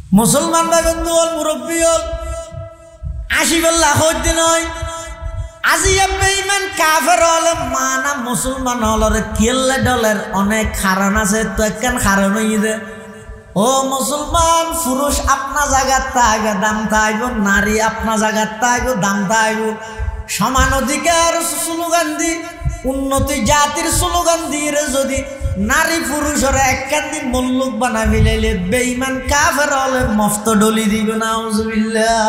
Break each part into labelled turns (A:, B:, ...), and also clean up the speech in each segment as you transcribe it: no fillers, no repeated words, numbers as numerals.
A: মুসলমান ভাই বন্ধু হল মুরব্বী হল আসিবল্লাহ হইতে নয় আজি বেঈমান কাফের হলে মানা মুসলমান হলরে কেল্লে ডলের অনেক কারণ আছে তো একখান কারণ হইয়ে ও মুসলমান পুরুষ আপনা জায়গার থাকবে দাম থাকবে নারী আপনা জায়গার থাকবে দাম থাকবে সমান অধিকার স্লোগান দি উন্নতি জাতির স্লোগান দিয়ে যদি নারী পুরুষের একখান দিন মল্লুক বানা ফেলাইলে বেঈমান কাফের হলে মফত ডলি দিবে না আউযুবিল্লাহ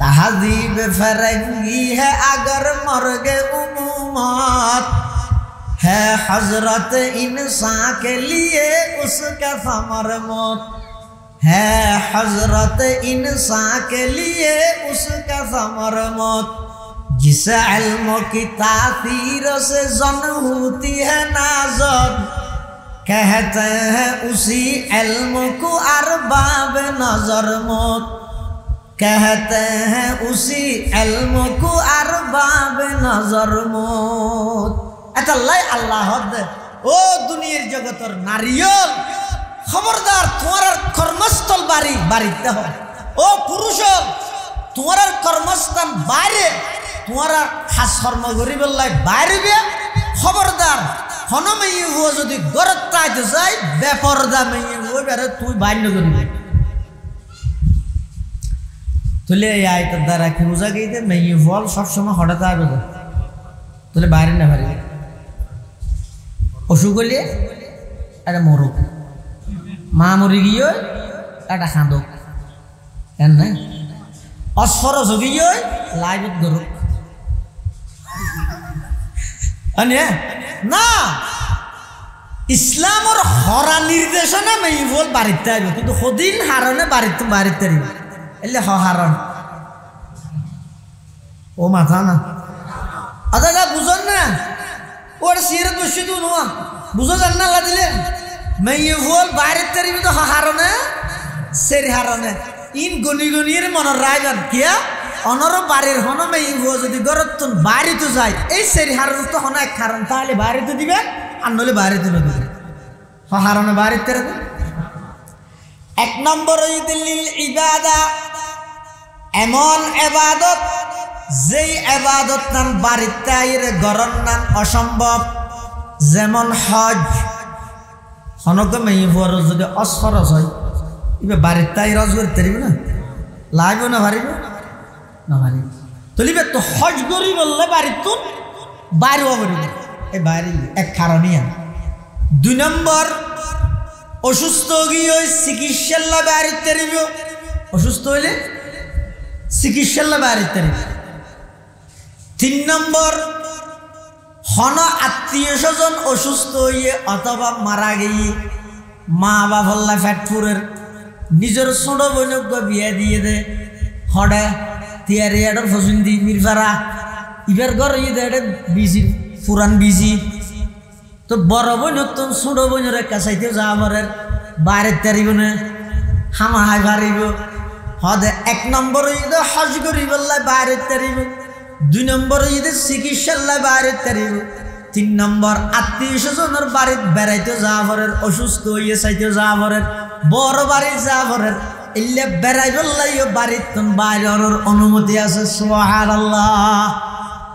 A: तहज़ीब फ़रंगी है अगर मर्गे उम्मत है हज़रत इंसान के लिए उसका समर मौत है हज़रत इंसान के लिए उसका समर मौत जिस इल्म की तासीर से जन होती है नाज़र कहते हैं उसी इल्म को अरबाब नज़र मौत कहते हैं उसी इल्म को अरबाब नजर मौत এতাল্লাই আল্লাহ ও দুনিয়ার জগতের নারীল খবরদার তোমার কর্মস্থল বাড়িতে হয় ও পুরুষ তোমার কর্মস্থান বাইরে তোমার খাস কর্ম করিবেলাই বাইরে খবরদার হনমেই হুয়া যদি গরত তাইতে যায় বেপরদা মেয়ে হুয়া বেরে তুই বাইন্য করিবে তুলে আয়তার দ্বারা কি বোঝা গিয়ে মেয়ে ফল সবসময় হঠাৎ আসবে তুলে বাইরে না পারি অসুখ হলে একটা মরুক মা মরি গিয়ে একটা খাঁদক কেন না অস্ফরস গিয়ে লাইভত গরুক না ইসলামর হরা নির্দেশনা মেয়ে ফল বাড়িতে আসবে কিন্তু সদিন হারণে বাড়িতে এলে হারান ও মাথা না আচ্ছা বুঝন না ওর সিরত বসে তো নোয়া বুঝো জান না দিলে মেয়ে ফল বাইরে তারিব তো হারানে সেরি হারানে ইন গনি গনির মনের রায়গান কিয়া অনর বাড়ির হন মেয়ে ফল যদি গরত বাইরে তো যায় এই সেরি হারান তো হন এক কারণ তাহলে বাইরে তো দিবে আর নলে বাইরে তো দিবে হারানে বাইরে তারে এক নম্বর ঈদুল ইবাদা এমন ইবাদত যেই ইবাদত নাম বাড়িতে আইরে গরন নাম অসম্ভব যেমন হজ হনক মেয়ে ফর যদি অসফরস হয় ইবে বাড়িতে আই রজ করতে পারিব না লাগবে না পারিব না পারিব তলিবে তো হজ করি বললে বাড়িতে বাইরেও করিব এই বাইরে এক কারণই দুই নম্বর অসুস্থ গিয়ে চিকিৎসাল্লা বাড়িতে রইব অসুস্থ হইলে চিকিৎসাল্লা বাড়িতে রইব তিন নম্বর হন আত্মীয় স্বজন অসুস্থ হইয়ে অথবা মারা গিয়ে মা বাবল্লা ফ্যাটপুরের নিজের ছোট বোনক বিয়ে দিয়ে দে হডে তিয়ারিয়াডর ফসুন্দি মিরফারা ইবার ঘর ইয়ে দে বিজি পুরান বিজি তো বড় বোন নতুন ছোট বোনের কাছাইতে যাওয়ার বাইরে তারিব না হামা হাই পারিব হদে এক নম্বর ঈদ হজ করিব বাইরে তারিব দুই নম্বর ঈদ চিকিৎসাল্লা বাইরে তারিব তিন নম্বর আত্মীয় স্বজনের বাড়িতে বেড়াইতে যাওয়ার অসুস্থ হইয়ে চাইতে যাওয়ার বড় বাড়ি যাওয়ার এলে বেড়াই বললাই বাড়িতে বাইরের অনুমতি আছে সুবহানাল্লাহ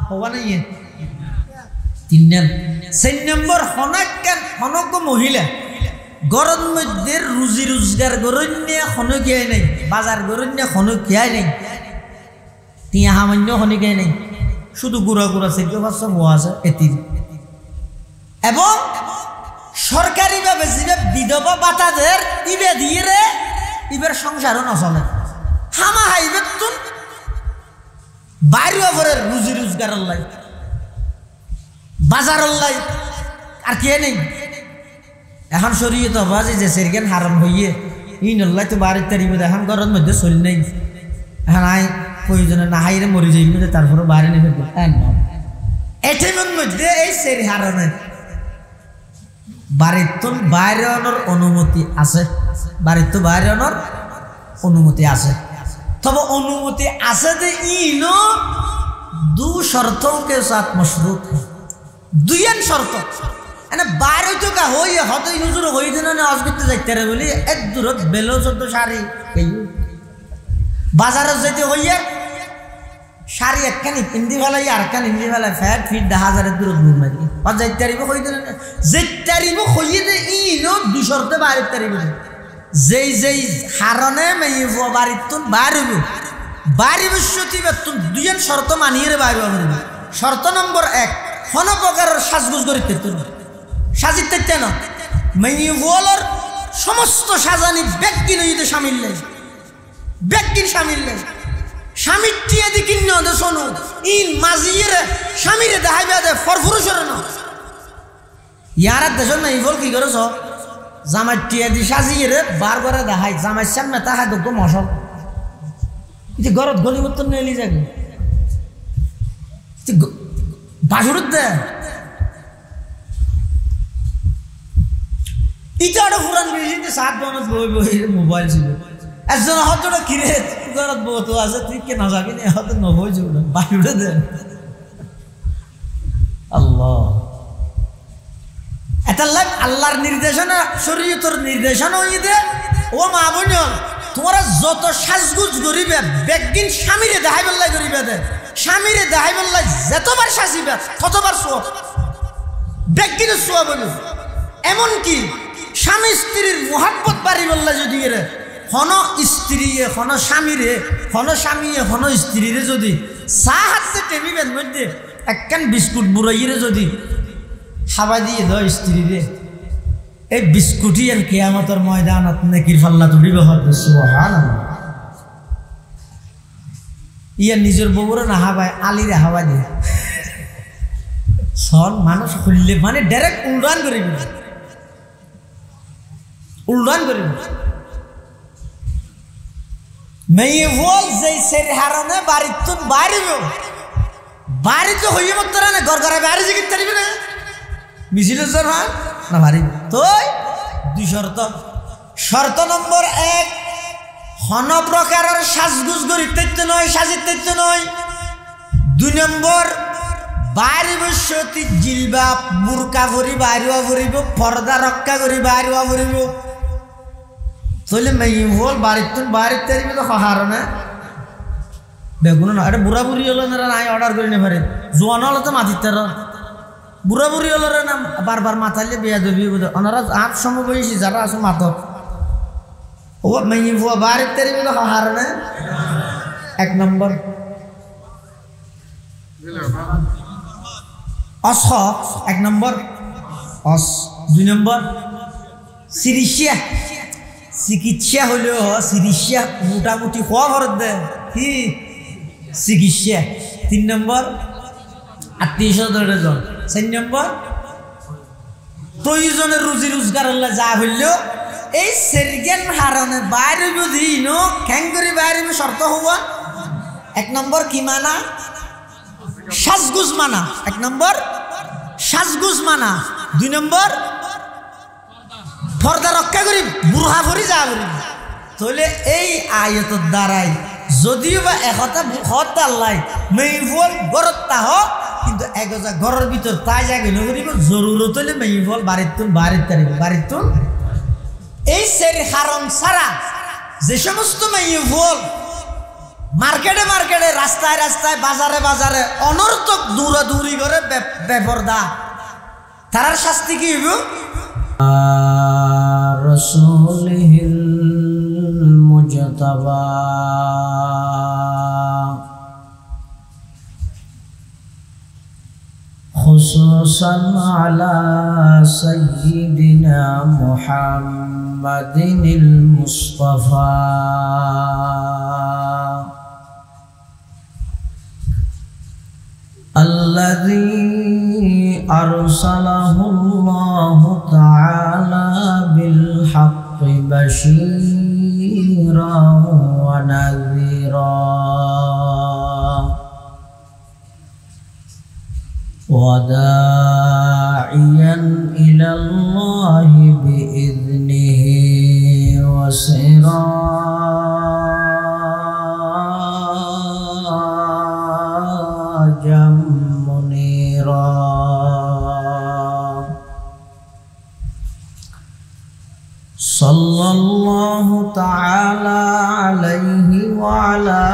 A: হওয়া নাই তিন চার নম্বর হনক মহিলা গরম মধ্যে রুজি রোজগার গরণ্যে হনকিয়াই নাই বাজার গরণ্যে হনকিয়াই নাই তিয়া সামান্য হনকিয়াই নাই শুধু গুড়া গুড়া সেগুলো ভাষা হওয়া আছে এটি এবং সরকারিভাবে যে বিধবা বাতাদের ইবে দিয়ে রে ইবের সংসারও নচলে হামা হাইবে তুন বাইরে করে রুজি রোজগারের লাই বাজার লাই আর কে নেই এখন সরিয়ে তো বাজে যে সেরকেন হারাম হইয়ে ইনল্লাই তো বাড়ির তারিব এখন ঘরের মধ্যে চলি নেই এখন আই প্রয়োজনে না হাইরে মরি যাই তারপরে বাইরে নেবে এটিমের মধ্যে এই সেরি হারানে বাড়ির তো বাইরে আনার অনুমতি আছে বাড়ির তো বাইরে আনার অনুমতি আছে তবে অনুমতি আছে যে ইনো दो शर्तों के साथ मशरूत है दुयन शर्त এনে বাইরে তো কা হই হত ইউজুর হই দেন না অজবিতে যাইতে রে বলি এক দূরত বেলো চোদ্দ শাড়ি বাজারে যেতে হইয়ার শাড়ি একখানি হিন্দি ফেলাই আর একখান হিন্দি ফেলাই ফ্যাট ফিট 10,000 দূরত দূর মারি বা যাইতে পারিব হই দেন যাইতে পারিব হইয়ে দে ইনো দুশরতে বাইরে পারিব যেই যেই হারনে মেয়ে বাড়িতুন বাইরিব বাড়ি বসতি বেতুন দুইজন শর্ত মানিয়ে রে বাইরে পারিব শর্ত নম্বর 1 কোন প্রকারের সাজগুজ করিতে তুই সাজিতে না মেয়ে বলার সমস্ত সাজানি ব্যক্তিন হইতে শামিল নাই ব্যক্তির শামিল নাই স্বামীর টিয়া দি কিন্ন দে শোনো ইন মাজিয়ে স্বামীরে দেখাইবে দে ফরফুরুষের না ইয়ার দেশ নাই বল কি করছ জামাই টিয়া দি সাজিয়ে রে বার করে দেখাই জামাই সামনে তাহা দুঃখ মশল ইতি গরত গলি মতন নেলি যাবে বাসুরত দে ইটা একটা পুরান বেশিতে 7 বনস বই বই মোবাইল ছিল একজন হতটা কিরে গরত বহুত আছে তুই কে না যাবি না হত নবই যাবে বাসুরত দে আল্লাহ এটা লাগ আল্লাহর নির্দেশনা শরীয়তের নির্দেশনা হই দে ও মা বোন তোমরা যত সাজগুজ করিবে বেগদিন স্বামীরে দেখাইবেল্লাই করিবে দে স্বামীরে দেখাইবেল্লাই যতবার সাজিবে ততবার সওয়াব বেগদিন সওয়াব হলো এমন কি স্বামী স্ত্রীর মোহাব্বত বাড়িবেল্লাই যদি এর হন স্ত্রী হন স্বামীরে হন স্বামী হন স্ত্রীরে যদি চা হাতে টেবিলের মধ্যে একখান বিস্কুট বুড়াইয়ে যদি খাওয়া দিয়ে দাও স্ত্রীরে এই বিস্কুটি আর কিয়ামতের ময়দানত নেকির পাল্লা তুলিবে হয়তো সুবহানাল্লাহ ইয়া নিজের বউরে না হাবায় আলিরে হাওয়া দিয়ে সন মানুষ খুললে মানে ডাইরেক্ট উল্টান করিবে মেয়ে বল যেই সের হারানে বাড়িতে বাড়িব বাড়িতে হইয়ে মতো না ঘর ঘরে বাইরে জিগিত পারিবে না মিছিলের জন হয় না ভারি তো 2 শর্ত শর্ত নম্বর 1 হন প্রকারের সাজগুজ করিতে নয় সাজিতে নয় 2 নম্বর বাইরে বসতি জিলবাব বুরকা ভরি বাইরেও ভরিব পর্দা রক্ষা করি বাইরেও ভরিব তাহলে মেয়ে হল বাড়িতে পারিবে তো হার না বেগুন না এটা বুড়া বুড়ি হলো না নাই অর্ডার করি না পারে জোয়ান হলো তো মাতিতে বুড়া বুড়ি হলো রে না বারবার মাথাইলে বিয়া দেবি ওনারা আপ সমবয়সী যারা আছে মাত ও মেয়ে বুয়া বাড়িতে তো হার না 1 নম্বর অস 1 নম্বর অস 2 নম্বর সিরিশিয়া চিকিৎসা হলেও চিকিৎসা মোটামুটি হওয়া ঘর দে কি চিকিৎসা 3 নম্বর আত্মীয় স্বজনের জন 4 নম্বর প্রয়োজনের রুজি রোজগার যা হইলেও এই সেরগেন হারণে বাইরে যদি নো খ্যাং করে বাইরে শর্ত হওয়া 1 নম্বর কি মানা সাজগুজ মানা 1 নম্বর সাজগুজ মানা 2 নম্বর পর্দা রক্ষা করি বুড়া ভরি যা করি তাহলে এই আয়াতের দ্বারাই যদিও বা একতা হত আল্লাহ মেইফল গরত তাহ কিন্তু একজা ঘরের ভিতর তাই জায়গায় নগরিব জরুরত হলে মেইফল বাড়িতে এই সের হারম ছাড়া যে সমস্ত মেইফল মার্কেটে রাস্তায় বাজারে অনর্থক দৌড়াদৌড়ি করে বেপরদা তার শাস্তি কি হইব রাসূলিল মুজতাবা খুসুসান আলা সাইয়্যিদিনা মুহাম্মাদিনিল মুস্তাফা الذي أرسله الله تعالى بالحق بشيرا ونذيرا وداعيا إلى الله بإذنه وسراجا منيرا الله تعالى عليه وعلى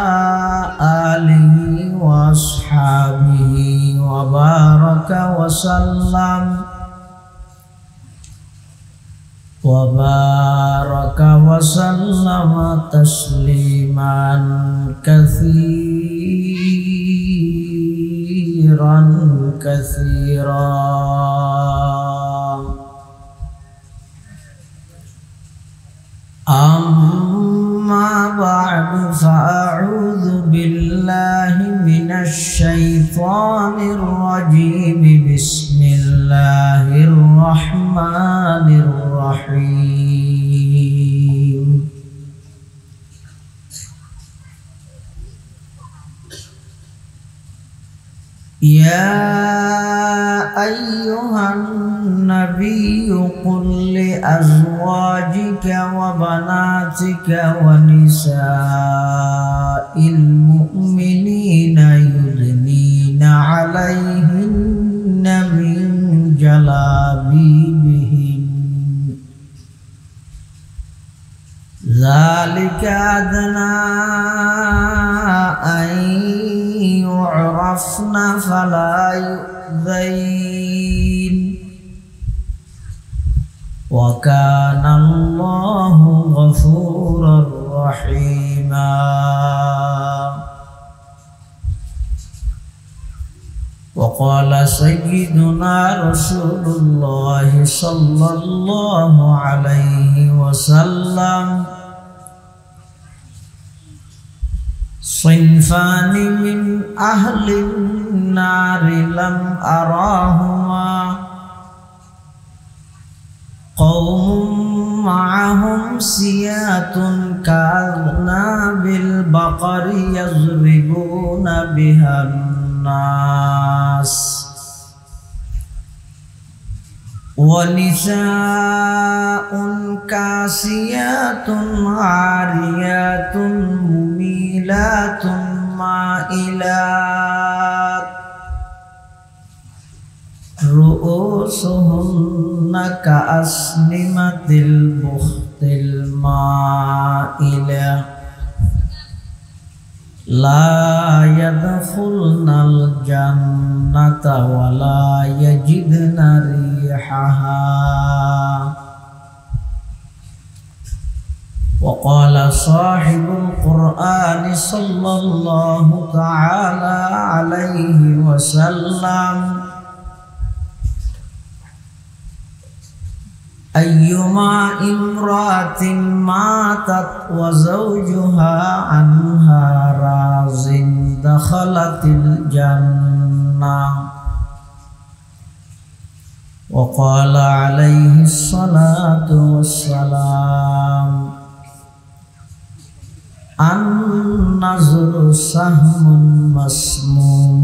A: آله وأصحابه وبارك وسلم تسليما كثيرا أما بعد فأعوذ بالله من الشيطان الرجيم بسم الله الرحمن الرحيم يا أيها النبي قل لأزواجك وبناتك ونساء المؤمنين يدنين عليهن من جلابيبهن ذلك أدنى أن يعرفن فلا يؤذين وكان الله غفورا رحيما وقال سيدنا رسول الله صلى الله عليه وسلم صنفان من أهل النار لم أراهما قوم معهم سيات كأذناب البقر يضربون بها الناس ونساء كاسيات عاريات مميلات مائلات رؤوسهن كأسنمة البخت المائلة لا يدخلن الجنة ولا يجدن ريحها وقال صاحب القرآن صلى الله تعالى عليه وسلم أيما امرأة ماتت وزوجها عنها راضٍ دخلت الجنة وقال عليه الصلاة والسلام النظر سهم مسموم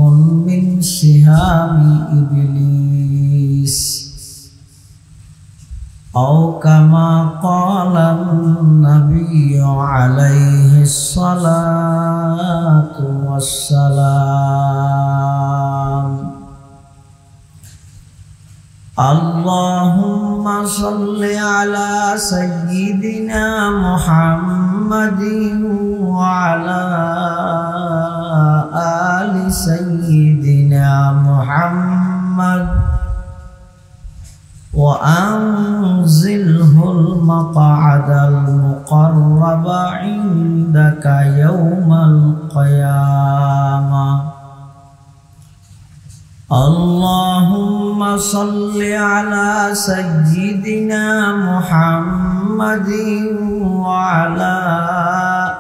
A: من سهام إبليس أو كما قال النبي عليه الصلاة والسلام اللهم صل على سيدنا محمد وعلى آل سيدنا محمد وأنزله المقعد المقرب عندك يوم القيامة اللهم صل على سيدنا محمد وعلى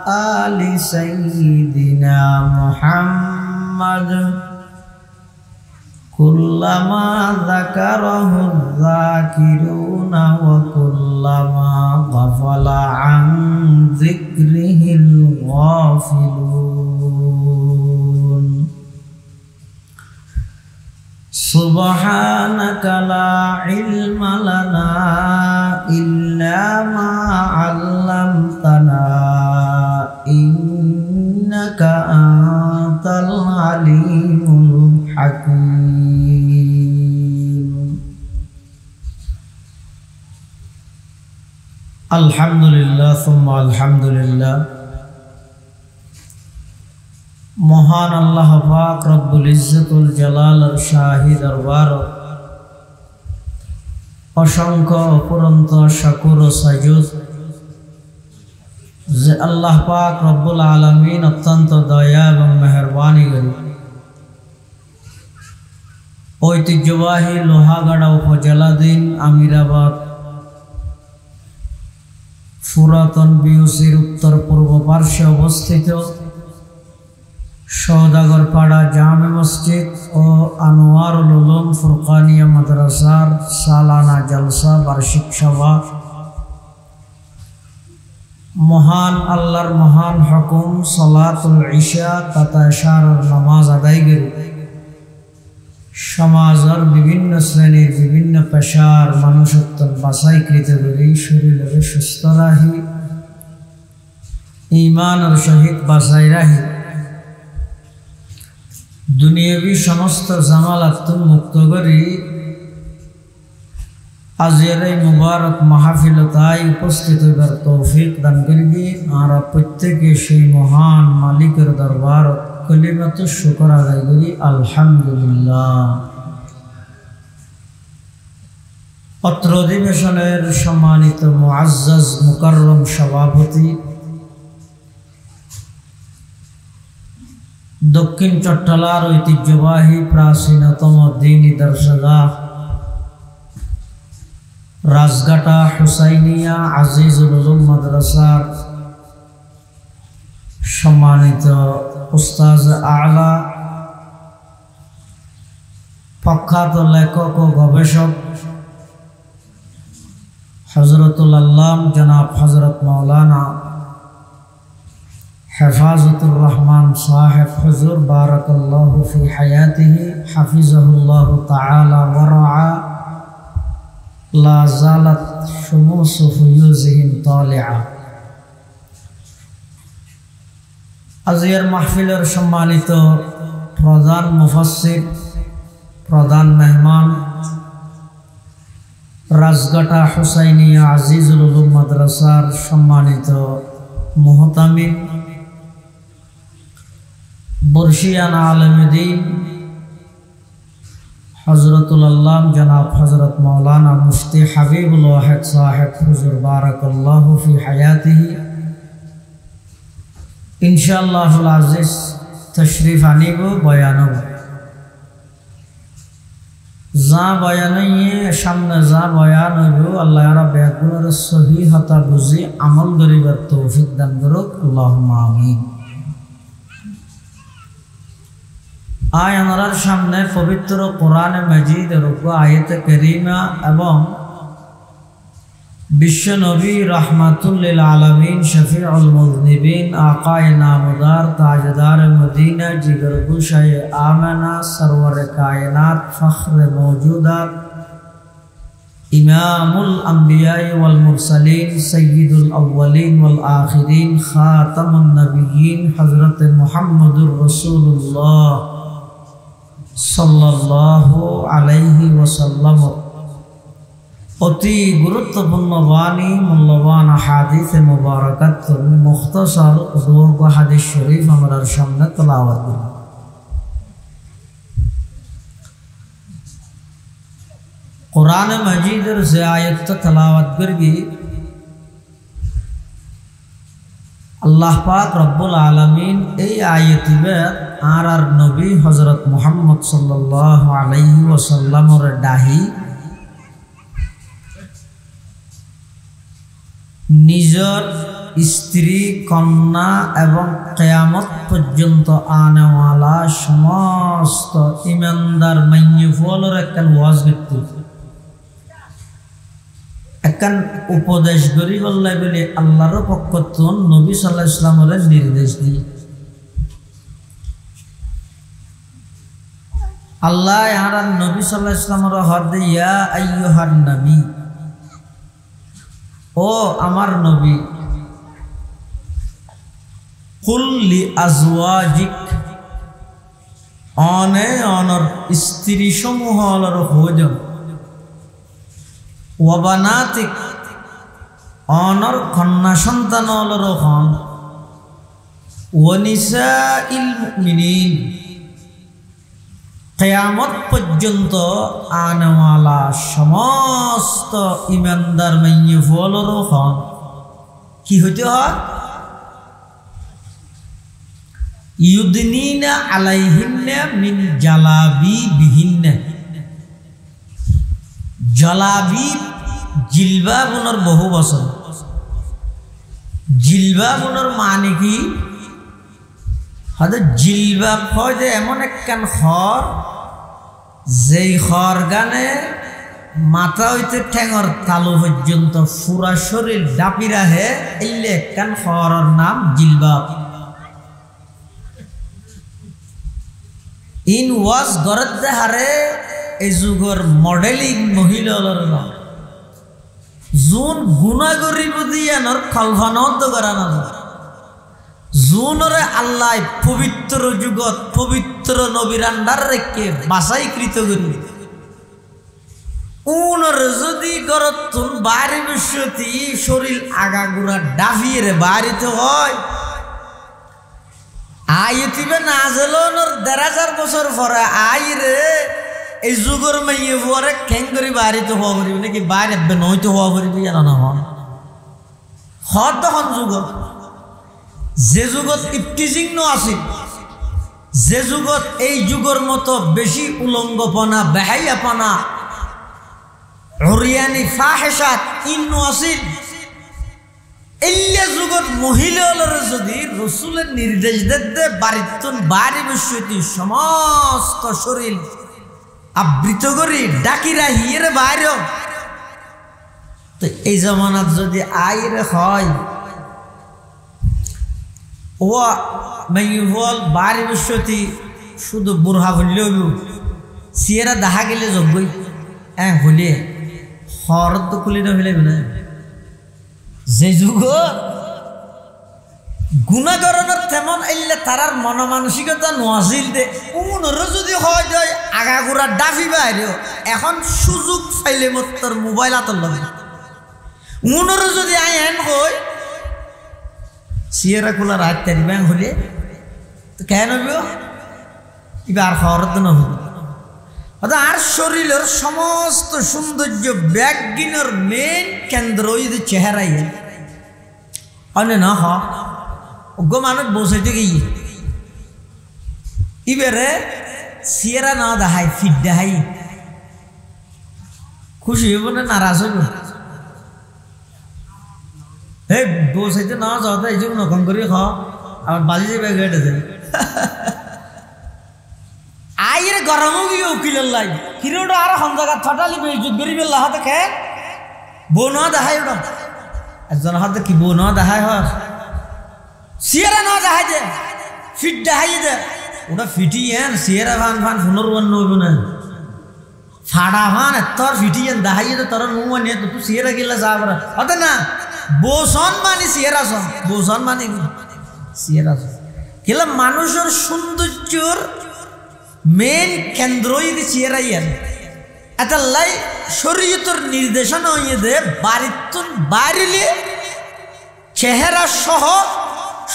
A: آل سيدنا محمد كلما ذكره الذاكرون وكلما غفل عن ذكره الغافلون سبحانك لا علم لنا إلا ما علمتنا إنك أنت العليم الحكيم الحمد আলহামদুলিল্লাহ সুম্মা আলহামদুলিল্লাহ। মহান আল্লাহ পাক রব্বুল ইজ্জতুল জালালের শাহী দরবার অসংখ্য অপুরন্ত শুকর ও সাজুদ যে আল্লাহ পাক রব্বুল আলামিন অত্যন্ত দয়া এবং মেহেরবানি করে ঐতিহ্যবাহী লোহাগাড়া উপজেলাধীন আমিরাবাদ পুরাতন বিউসির উত্তর পূর্ব পার্শ্বে অবস্থিত সওদাগর পাড়া জামে মসজিদ ও আনোয়ারুল উলুম ফুরকানিয়া মাদ্রাসার সালানা জলসা বার্ষিক সভা মহান আল্লাহর মহান হুকুম সালাতুল ইশা তথা ইশারার নামাজ আদায় করে সমাজের বিভিন্ন শ্রেণীর বিভিন্ন পেশার মানুষত্ব বাছাইকৃত করে শরীরে সুস্থ রাহি ঈমানের সহিত বাছাই রাহি দুনিয়াবি সমস্ত জামালাত মুক্ত করি আজকের এই মুবারক মাহফিলতায় উপস্থিত হবার তৌফিক দান করবি। আর প্রত্যেকে সেই মহান মালিকের দরবার কলিমাত শুকর আদায় করি আলহামদুলিল্লাহ। অত্র অধিবেশনের সম্মানিত মুআজ্জাজ মুকাররম সভাপতি দক্ষিণ চট্টলার ঐতিহ্যবাহী প্রাচীনতম দ্বীনী দরসগাহ রাজঘাটা হুসাইনিয়া আজিজুল উলুম মাদ্রাসার সম্মানিত উস্তাজ আলা প্রখ্যাত লেখক ও গবেষক হযরতুল আল্লাম জনাব হযরত মাওলানা হেফাজতুর রহমান সাহেব হুজুর বারাকাল্লাহু ফি হায়াতিহি হাফিজাহুল্লাহু তাআলা ওয়া রাআ লা জালাত শুমুসু ফুয়ুজিহিম তালিআ। আজকের মাহফিলের সম্মানিত প্রধান মুফাসসির প্রধান মেহমান রাজঘাটা হুসাইনিয়া আজিজুল উলুম মাদ্রাসার সম্মানিত মুহতামিম বর্ষিয়ান আলেম দ্বীন হযরতুল আল্লাম জনাব হযরত মাওলানা মুফতি হাবিবুল ওয়াহিদ সাহেব হুজুর বারাকাল্লাহু ফি হায়াতিহি ইনশাআল্লাহুল আজিজ তশরিফ আনিব বয়ানব যা বয়ানইয়ে সামনে যা বয়ান হইব আল্লাহ রাব্বুল আলামিনের সহিহতা বুঝি আমল করিবার তৌফিক দান করুক আল্লাহুম্মা আমিন। আয় আমার সামনে পবিত্র কোরআনে মাজিদের উপর আয়াতে কারীমা এবং বিশ্ব নবী রাহমাতুল লিল আলামিন শফিউল মুযনিবিন আকায়ে নামদার তাজদার মদিনা জিগর গুশায়ে আমানা সরওয়ারে কায়নাত ফখরে মওজুদাত ইমামুল আম্বিয়া ওয়াল মুরসালিন সাইয়্যিদুল আউওয়ালিন ওয়াল আখিরিন খাতামুন নবিয়্যিন হযরত মুহাম্মদুর রাসূলুল্লাহ সাল্লাল্লাহু আলাইহি ওয়াসাল্লাম অতি গুরুত্বপূর্ণ বাণী মূল্যবান হাদিসে মুবারাকাত মুখতাসার দোয়া হাদিস শরীফ আমাদের সামনে তেলাওয়াত করব। কোরআন মাজিদের যে আয়াত তেলাওয়াত করবি আল্লাহ পাক রব্বুল আলামিন এই আয়াতিবে আর নবী হযরত মুহাম্মদ সাল্লাল্লাহু আলাইহি ওয়াসাল্লামের ডাহি নিজের স্ত্রী কন্যা এবং কিয়ামত পর্যন্ত আনেওয়ালা সমস্ত ইমানদার মাইয়ুফলের একখান ওয়াজ করতে একখান উপদেশ করি বললে বলে আল্লাহর পক্ষ থেকে নবী সাল্লাল্লাহু আলাইহি ওয়াসাল্লামের নির্দেশ দিই আল্লাহ আর নবী সাল্লাল্লাহু আলাইহি ওয়াসাল্লামের হদে ইয়া আইয়ুহান নবী ও আমার নবী কুল লি আজওয়াজিক অনে অনর স্ত্রী সমূহ অলর ভোজন ওয়াবানাতিক অনর কন্যা সন্তান অলরখন ওয়ানিসাইল মুমিনিন কিয়ামত পর্যন্ত আনওয়ালা সমস্ত ইমানদার মাইয়ে ফলরখন কি হইতে হয় ইউদনিনা আলাইহিন্না মিন জালাবিবিহিন্না জালাবিব জিলবাবুনের বহু বছর জিলবাবুনের মানে কি হয়তো জিলবাব হয় যে এমন একখান খর যেই খর গানে মাথা হইতে ঠেঙর তালু পর্যন্ত পুরা শরীর ডাপি রাহে এলে একখান খরের নাম জিলবাব ইন ওয়াজ গরদ হারে এই যুগর মডেলিং মহিলার নাম জুন গুণা গরিব দিয়ানোর কল্পনাও করা না জুনরে আল্লাহ পবিত্র যুগত পবিত্র নবীর আন্ডার রেখে বাছাইকৃত করি উনর যদি গরতুন বাড়ি বসতি শরীর আগাগুড়া ডাফিয়ে রে বাড়িতে হয় আইতিবে না জেলনর ১,৫০০ বছর পরে আই রে এই যুগর মাইয়ে পরে কেন করি বাড়িতে হওয়া করিবি নাকি বাইরে নইতে হওয়া করিবি জানা না হন হর তখন যুগত যে যুগত ইফটিজিং ন আছিল যে যুগত এই যুগর মতো বেশি উলঙ্গপনা বেহাইয়াপনা হরিয়ানি ফাহেসাত ইন্ন আছিল এল্লা যুগত মহিলার যদি রসুলের নির্দেশ দে বাড়িতন বাড়ি বসতি সমস্ত শরীর আবৃত করি ডাকিরা হিয়েরে বাইরে তো এই জমানাত যদি আইরে হয় ও মাইল বাড়ি বসতি শুধু বুড়হা হইলেও সিয়েরা দেখা গেলে যোগ্যই হলে হরত তো খুলি না হইলে না যে যুগ গুণাগরণের তেমন এলে তারার মন মানসিকতা নোয়াছিল দে উনর যদি হয় যায় আগাগোড়া ডাফি বাইরেও এখন সুযোগ পাইলে মোর মোবাইল আতর লাগে উনর যদি আই এন কই সিয়েরা খোলার হাত তারি ব্যাং হলে তো কেন এবার হরত নহল আর শরীরের সমস্ত সৌন্দর্য ব্যাগিনের মেন কেন্দ্র যদি চেহারাই হয় না হ অজ্ঞ মানুষ বসাইতে গিয়ে এবারে সিয়েরা না দেখায় ফিট দেখাই খুশি হইব না নারাজ হইব হে বসাইতে না যাওয়া এই জন্য নকম করে খাওয়া আমার বাজি যাবে গেটে যাই আইরে গরমও গিয়ে উকিলের লাই হিরোটা আর হন জায়গা ছটালি বেজুত গরিবের লাহাতে খে বউ না দেখায় ওটা একজন হাতে কি বউ না দেখায় হয় সিয়েরা না দেখাই দে ফিট দেখাই দে ওটা ফিটি এন সিয়েরা ভান ভান পুনর্বন নইব না ফাড়া ভান তোর ফিটি এন দেখাই দে তোর মুখ নিয়ে তো তুই সিয়েরা গেলে যাব হতে না বৌসন মানি সিয়েরা সন বৌসন মানি সিয়েরা সন গেলে মানুষের সৌন্দর্যর মেন কেন্দ্রই সিয়েরাই এন এটা লাই শরীয়তের নির্দেশনা হইয়ে দে বাড়িতন বাড়িলে চেহারা সহ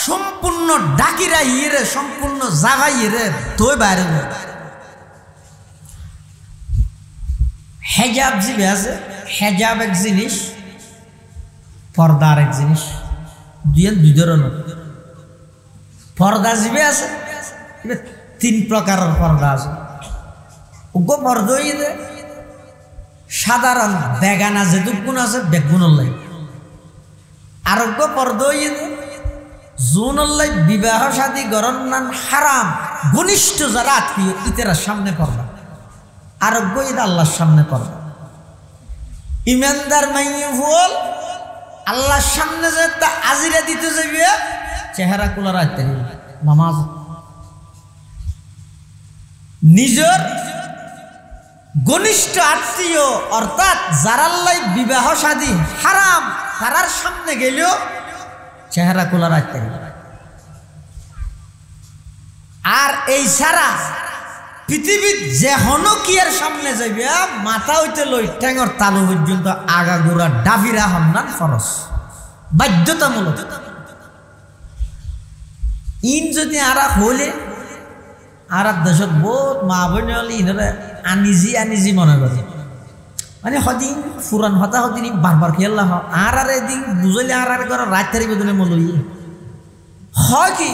A: সম্পূর্ণ ডাকিরা ইয়ে সম্পূর্ণ জায়গা ইয়ে তোই বাইরে হেজাব যে আছে হেজাব এক জিনিস পর্দা আর এক জিনিস দুই ধরনের পর্দা জিবে আছে 3 প্রকারের পর্দা আছে উগ্র পর্দা ইয়ে সাধারণ বেগানা যেটুকুন আছে বেগুনের লাই আরোগ্য পর্দা ইয়ে জুনল্লাই বিবাহ শাদী গরম নান হারাম ঘনিষ্ঠ যারা আত্মীয় ইতেরা সামনে পড়বা আরোগ্য ঈদ আল্লাহর সামনে পড়বা ইমানদার মাইয়ে ফুল আল্লাহর সামনে যে তা আজিরা দিতে যাবে চেহারা কুলা রাখতে নামাজ নিজের ঘনিষ্ঠ আত্মীয় অর্থাৎ যারাল্লাই বিবাহ শাদী হারাম তারার সামনে গেলেও চেহারা খোলা রাখতে আর এই সারা পৃথিবীর যে হনকিয়ার সামনে যাবে মাথা হইতে লই ঠ্যাঙর তালু পর্যন্ত আগাগোড়া ডাবিরা হন্নান ফরস বাধ্যতামূলক। ইন যদি আরা হলে আর দেশত বহুত মা বোন হলে ইনরে আনিজি মনে করে, মানে সদিন ফুরান হতা সদিন বারবার খেয়াল্লা হয় আর এদিন বুঝলে আর করে রাত তারি বেদনে মলই হয় কি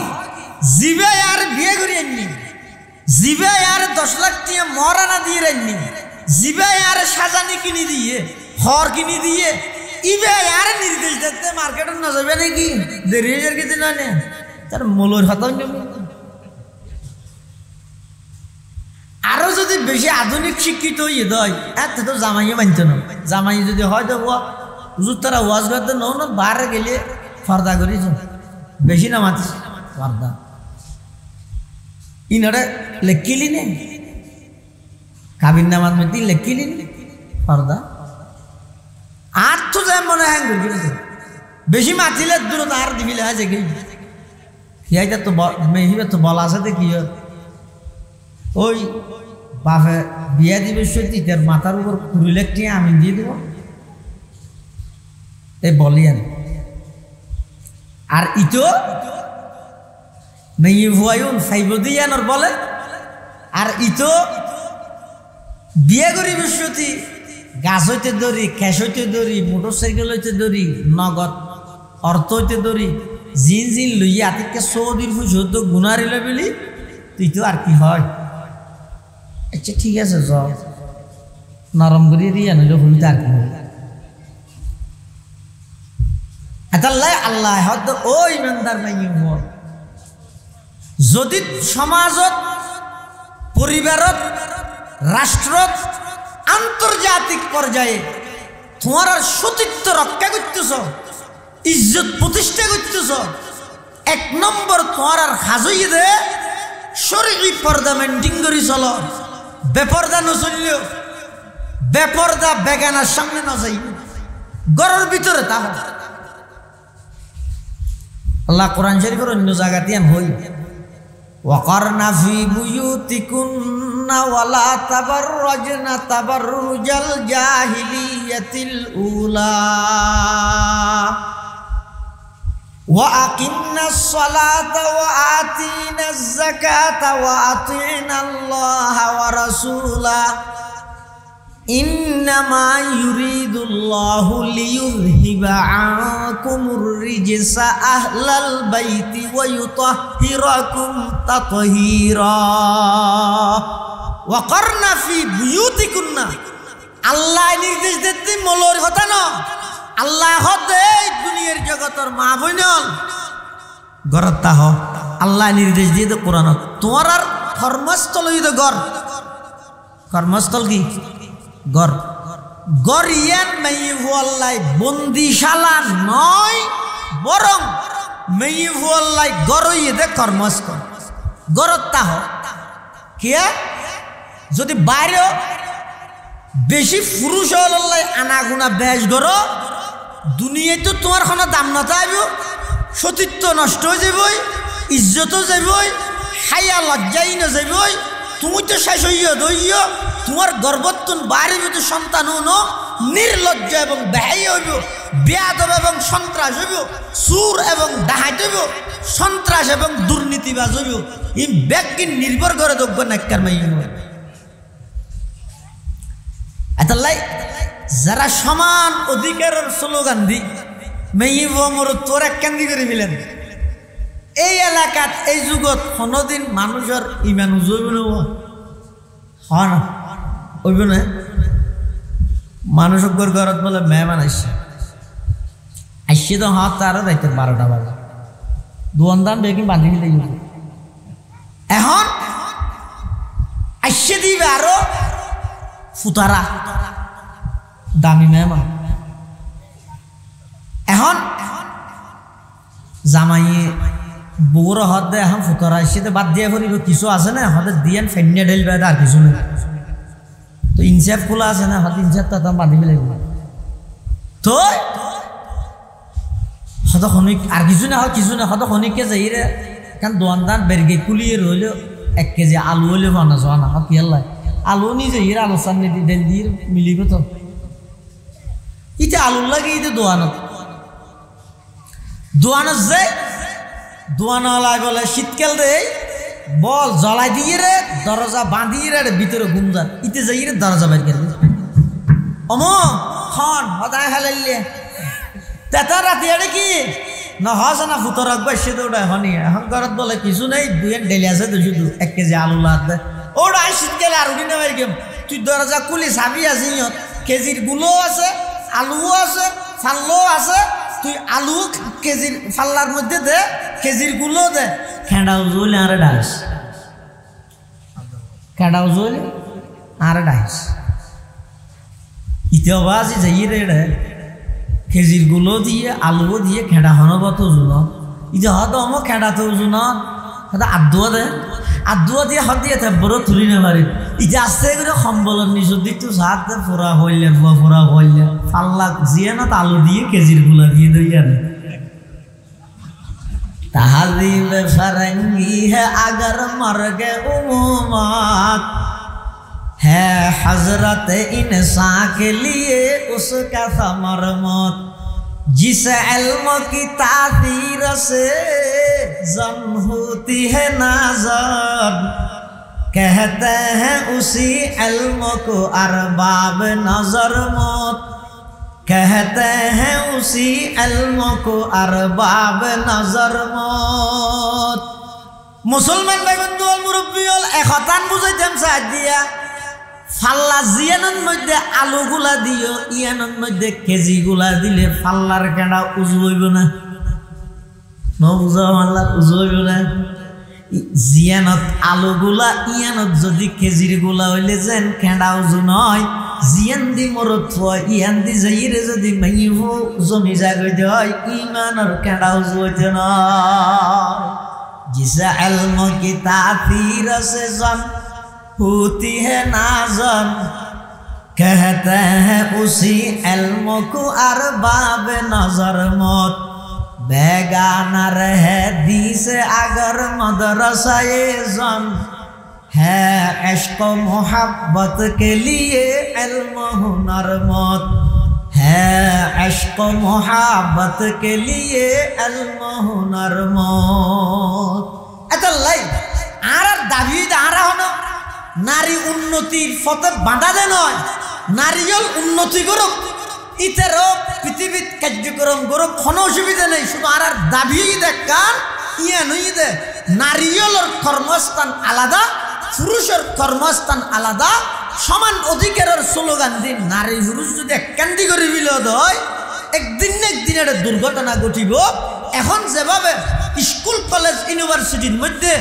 A: জিবে আর বিয়ে করে আননি, জিবে আর 10 লাখ দিয়ে মরানা দিয়ে আননি, জিবে আর সাজানি কিনে দিয়ে হর কিনে দিয়ে ইবে আর নির্দেশ দিতে মার্কেটে না যাবে নাকি দেরি হয়ে কিছু না তার মূলর হতা। আরো যদি বেশি আধুনিক শিক্ষিত হয়ে দেয় এত তো জামাইয়ে মানতে না, জামাই যদি হয় তো হুজুর তারা ওয়াজ করতে ন বারে গেলে ফর্দা করেছ বেশি না মাতিস ফর্দা ইনারে লেখিলি নে কাবির নামাজ মধ্যে লেখিলি নে ফর্দা আর তো যায় মনে হ্যাং করে বেশি মাতিলে দূরত আর দিবিলে আছে কি হিয়াইটা তো মেহিবে তো বলা আছে দেখি ওই বাপে বিয়া দিবে সত্যি তার মাথার উপর কুড়িলে টিয়া আমি দিয়ে দেব এই বলি আর ইতো মেয়ে ভুয়াইন ফাইব দিয়ানোর বলে আর ইতো বিয়ে করিবে সত্যি গাছ হইতে দড়ি ক্যাশ হইতে দড়ি মোটর সাইকেল হইতে দড়ি নগদ অর্থ হইতে দড়ি জিন লইয়া আতিকে সৌদির ফুসত গুনারিলে বলি তুই তো আর কি হয়। আচ্ছা ঠিক আছে যাও নরম করে দিয়ে নইলে হইতে আর কি হয় আল্লাহ আল্লাহ হয়তো ও ইমানদার নাই যদি সমাজত পরিবারত রাষ্ট্রত আন্তর্জাতিক পর্যায়ে তোমার সতীত্ব রক্ষা করতেছ ইজ্জত প্রতিষ্ঠা করতেছ 1 নম্বর তোমার হাজই দে শরীয়ী পর্দা মেনটেন করি চল বেপর্দা নচলিও বেপর্দা বেগানার সামনে না যাই ঘরের ভিতরে তা আল্লাহ কোরআন শরীফের অন্য জায়গাতে হই ওয়াকারনা ফি বুয়ুতিকুন্না ওয়ালা তাবাররাজনা তাবাররুজাল জাহিলিয়াতিল উলা ওয়া আকিমনাস সালাতা ওয়া আতিনাজ যাকাতা ওয়া আতিনাল্লাহা ওয়া রাসূলা ইন্নামা ইউরিদুল্লাহু লিইয়ুযহিবা আনকুমুর রিজসা আহলাল বাইতি ওয়া ইউতাহহিরাকুম তাতহীরা ওয়া কারনা ফি বুয়ুতিকুন্না আল্লাহ নির্দেশ দিতে মলর কথা না আল্লাহ হতে দুনিয়ার জগতের মা বোনল ঘরতা হ আল্লাহ নির্দেশ দিয়ে তো কোরআন তোমার আর কর্মস্থল হইত ঘর কর্মস্থল কি গর গরিয়ান মেইভুয়াল্লাই বন্দিশালা নয় বরং মেইভুয়াল্লাই গরইয়ে দে কর্মস্থল গরত্তা হ কিয়া যদি বাইরে বেশি পুরুষ হল্লাই আনাগুনা বেশ গর দুনিয়ায় তো তোমার কোনো দাম না থাকব সতীত্ব নষ্ট হয়ে যাবই ইজ্জত যাবই হাইয়া লজ্জাই না যাবই তুমি তো শেষ হইয়া দইয়া তোমার গর্বত্তন বাইরে যদি সন্তান হন নির্লজ্জ এবং ব্যয় হইব বেয়াদব এবং সন্ত্রাস হইব সুর এবং ডাহাত হইব সন্ত্রাস এবং দুর্নীতিবাজ হইব এই ব্যক্তি নির্ভর করে দেখব নাক্কার মাই এতলাই যারা সমান অধিকারের স্লোগান দি মেইব মোর তোর এক কান্দি করে দিলেন এই এলাকাত এই যুগত কোনোদিন মানুষের ইমান উজইব না ওইব না মানুষের ঘরত বলে মেহমান আসছে তো হাত তারও যাইতে 12টা বাজে দোয়ান বেগিন বাঁধি দিলে এখন আসছে দিবে আরো ফুতারা দামি মেহমান এখন জামাইয়ে বউর হাত দেয় এখন ফুতারা আসছে বাদ দিয়ে করিব কিছু আছে না হাতে দিয়ে ফেন্যা ঢেল বেড়ে আর কিছু নেই তো ইনসাফ খোলা আছে না হাত ইনসাফ তো বাঁধিব লাগিব তো হত খনিক আর কিছু না হয় কিছু না হত খনিককে যাই রে কারণ দোয়ানদান বেরগে কুলিয়ে রইলেও 1 কেজি আলু হইলে ভানা যাওয়া না কি আল্লাহ আলু নিজে হির আলু সামনে দি দেন দিয়ে মিলিব তো ইটা আলু লাগে ইতে দোয়ানত দোয়ানো যে দোয়ানোলা বলে শীতকাল রে বল জ্বলাই দিয়ে রে দরজা বাঁধিয়ে রে ভিতরে ঘুম যান ইতে যাই রে দরজা বাইর করে অম খন হদায় ফেলাইলে তেতা রাতি আরে কি না হস না ফুটো রাখবে সে তো ওটা হনি এখন ঘরত বলে কিছু নেই দুই ডেলি আছে তো শুধু 1 কেজি আলু লাদ দেয় ওটা শীতকালে আর উঠি নেবার গেম তুই দরজা খুলি চাবি আছে ইয়ত কেজির গুলো আছে আলুও আছে ফাল্লো আছে তুই আলু কেজির ফাল্লার মধ্যে দে কেজির গুলো দে খেঁড়াও জল আর ডাইস খেঁড়াও জল আর ডাইস ইতিহাস যাই রে খেজির গুলো দিয়ে আলুও দিয়ে খেঁড়া হনবত ওজন ইতে হত অম খেঁড়া তো ওজন আদুয়া দে আদুয়া দিয়ে হত দিয়ে বড় তুলি নে পারি ইতে আস্তে করে সম্বলের নিচু দিকটু সাত ফোরা হইলে ফোরা হইলে ফাল্লা জিয়ে না আলু দিয়ে খেজির গুলা দিয়ে দইয়া নে तहज़ीब फरंगी है अगर मर्ग उम्मत है हजरत इंसान के लिए उसका समर मौत जिस इल्म की तासीर से जन होती है नाज़र कहते हैं उसी इल्म को अरबाब नजर मौत कहते हैं उसी इल्म को अरबाब नजर मौत मुसलमान भाई बंधु मुरब्बी एखतान बुझाइताम साथ दिया फाल्ला जियानन मध्य आलू गुला दियो ইয়ানন মধ্যে কেজি গুলা দিলে ফাল্লার কেডা উজু হইব না ন বুঝা আল্লাহ উজু হইব না জিয়ানত আলু গুলা ইয়ানত যদি কেজির গুলা হইলে যেন কেডা উজু নয় জিয়ান দি মরত হয় ইয়ান দি যাইরে যদি মাইহো জমি জাগই দেয় ঈমানের কেডা উজু হইতে না जिस इल्म की तासीर से जन होती है नाज़र कहते हैं उसी इल्म को अरबाब नजर मौत बेगाना रहे दी से अगर मदरसाए जन है इश्क मोहब्बत के लिए इल्म हुनर मौत है इश्क मोहब्बत के लिए इल्म हुनर मौत এতলাই আর দাবি আরা হনো নারী উন্নতির পথে বাধা দে নয় নারীল উন্নতি করুক ইতেরও পৃথিবীত কার্যক্রম করুক কোনো অসুবিধা নেই শুধু আর দাবি দেখান ইয়ে নই দে নারীলের কর্মস্থান আলাদা পুরুষের কর্মস্থান আলাদা সমান অধিকারের স্লোগান দিন নারী পুরুষ যদি একান্তি করে বিলোদ হয় একদিন না একদিন একটা দুর্ঘটনা ঘটিব এখন যেভাবে স্কুল কলেজ ইউনিভার্সিটির মধ্যে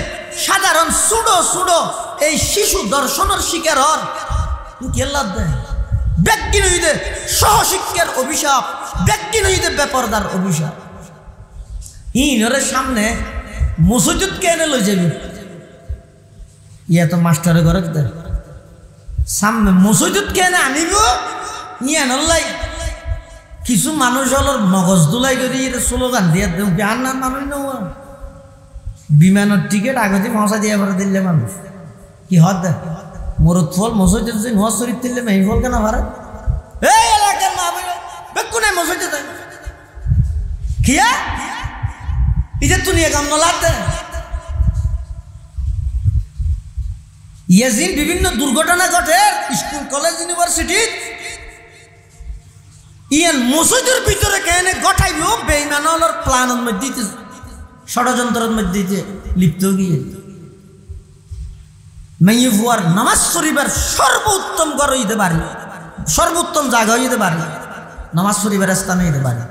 A: সাধারণ সুডো সুডো এই শিশু দর্শনের শিকার হন কেল্লা দেয় ব্যক্তি নইদে সহশিক্ষার অভিশাপ ব্যক্তি নইদে বেপরদার অভিশাপ ইনরের সামনে মসজিদ কেনে লই যাবি ইয়া তো মাস্টারের ঘরে দেয় সামনে মসজিদ কেনে আনিব ইয়া নল্লাই কিছু মানুষ হল মগজ দুলাই করে স্লোগান দিয়ে দেব বিহার না মানুষ নেওয়া বিমানের টিকিট আগতে পৌঁছা দিয়ে ভরে দিলে মানুষ কি হদ মরুত ফল মসজিদ যে নোয়া শরীফ দিলে মেহি ফল কেন ভারত এই এলাকার মা বলে বেকু নাই মসজিদ কিয়া এই যে তুই কাম নলাতে ইয়াজিন বিভিন্ন দুর্ঘটনা ঘটে স্কুল কলেজ ইউনিভার্সিটি ইয়ান মসজিদের ভিতরে কেনে গঠাইব বেঈমানর প্ল্যানের মধ্যে ষড়যন্ত্রের মধ্যে লিপ্ত গিয়ে মেয়ে ফুয়ার নামাজ শরীফের সর্বোত্তম ঘর হইতে পারি সর্বোত্তম জায়গা হইতে পারি নামাজ শরীফের স্থানে হইতে পারি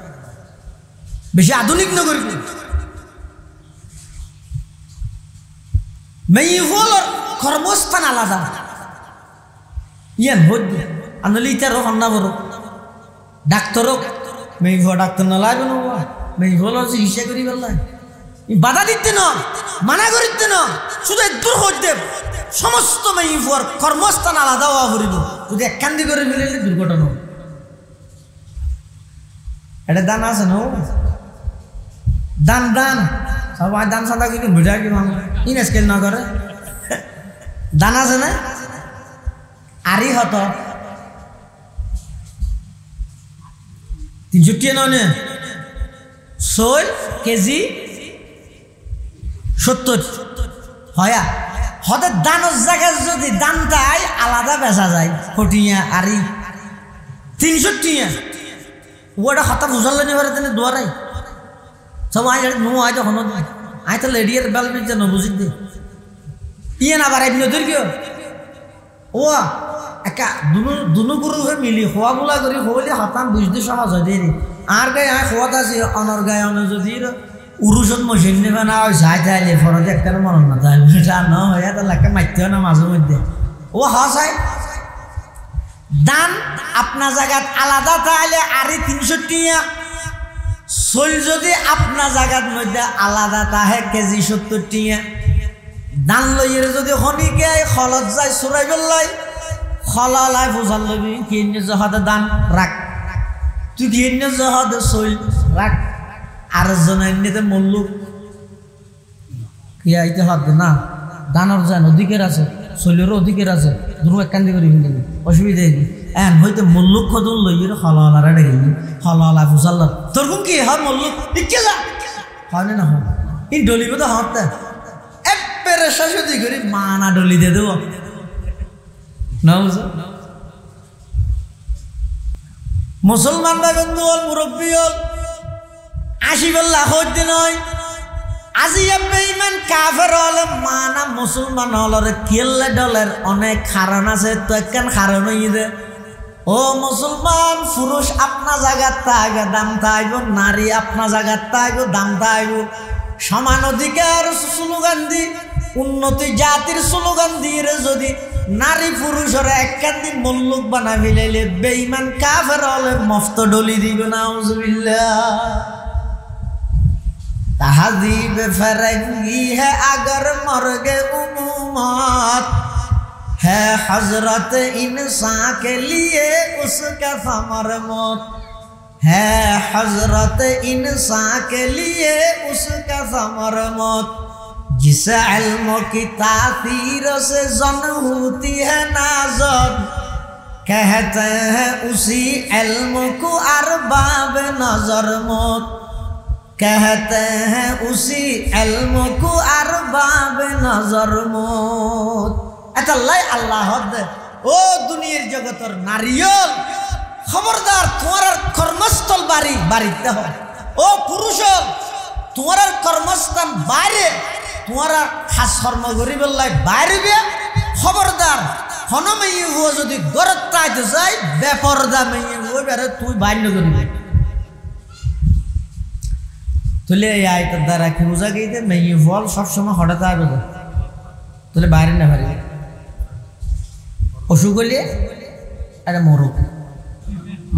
A: বেশি আধুনিক নগরী মেয়ে ফুয়ার কর্মস্থান আলাদা ইয়ান হইবে আনলি ইতারও হন্না বড় ডাক্তারও মেয়ে ফুয়া ডাক্তার না লাগবে না মেয়ে ফুয়ার চিকিৎসা করি বললাই বাধা দিতে না মানা করিতে না শুধু দূর হইতে সমস্ত মেয়ে ফুয়ার কর্মস্থান আলাদা হওয়া করিব যদি একখান্দি করে মিলে দুর্ঘটনা এটা দান আছে না দান দান সবাই দান সাদা কিন্তু বুঝা কি মানুষ ইন স্কেল না করে দান আছে না আরই হত 300 নয় সোল কেজি 70 হয়া হতে দানোর জায়গায় যদি দামটাই আলাদা বেচা যায় ফটিয়া আরি 300 টিয়া ওটা হাতা বুঝালে নি পারে তেনে দুয়ারাই সব আই নো আই যখন আই তো লেডিয়ার বেল বিচ ন বুঝি দে ইয়ে না বাড়াই নদীর কেউ ও একা দুনু গুরু হয়ে মিলি খোয়া গুলা করি হইলে হাতাম বুঝতে সহজ হয় দেরি আর গায়ে আয় খোয়াত আছে অনর গায়ে অন যদি উরুষত মশিন নেবে না ওই যাই তাইলে ফরতে একটা মরণ না তাই ন হয়ে তার লাগে মারতে হয় না মাঝে মধ্যে ও হাসাই দান আপনার জায়গাত আলাদা তাইলে আরে 300 টিয়া সোল যদি আপনার জায়গার মধ্যে আলাদা তাহে কেজি 70 টিয়া দান লইয়ের যদি হনিকে খলত যায় সুরাই বেল্লাই খলালাই বুঝাল লবি কিনে জহাদে দান রাখ তুই কিনে জহাদে সোল রাখ আর জনাইতে মল্লুক কি আইতে হবে না দানর যেন অধিকার আছে শৈলেরও অধিকার আছে দুরু একখান্দি করে ফেলে অসুবিধা কি এন হইতে মল্লুক খদুন লইয়ের হলালারা ডেকে হলালা ফুসাল তোর কোন কি হয় মল্লুক ইকে যা হয় না হয় ইন ডলিব তো হতে একবারে শাশুদি করে মানা ডলি দিয়ে দেব না বুঝো মুসলমান ভাই বন্ধু হল মুরব্বী হল 80 লাখ হইতে নয় আজি বেঈমান কাফের হলে মানা মুসলমান হলরে কেল্লে ডলের অনেক কারণ আছে তো একখান কারণ হইয়ে ও মুসলমান পুরুষ আপনার জায়গার থাকবে দাম থাকব নারী আপনার জায়গার থাকবে দাম থাকব সমান অধিকার স্লোগান দি উন্নতি জাতির স্লোগান দিয়ে যদি নারী পুরুষের একখান দিন মল্লুক বানা ফেলাইলে বেঈমান কাফের হলে মফত ডলি দিবে না আউযুবিল্লাহ तहज़ीब फ़रंगी है अगर मर्गे उम्मत है हज़रत इंसान के लिए उसका समर मौत है हज़रत इंसान के लिए उसका समर मौत जिस इल्म की तासीर से जन होती है नाज़र कहते हैं उसी इल्म को अरबाब नज़र मौत कहते हैं उसी इल्म को अरबाब नजर मौत এতাল্লাই আল্লাহ ও দুনিয়ার জগতের নারীল খবরদার তোমার কর্মস্থল বাড়িতে হয় ও পুরুষ তোমার কর্মস্থান বাইরে তোমার খাস কর্ম করিবার লাই বাইরে খবরদার হনমেই হুয়া যদি গরত তাইতে যাই বেপরদা মেয়ে হই বেরে তুই বাইর করবি তুলে এই আয়তার দ্বারা কি বোঝা গিয়ে মেয়ে ফল সবসময় হঠাৎ আসবে তো তুলে বাইরে না পারি অসুখ হলে একটা মরুক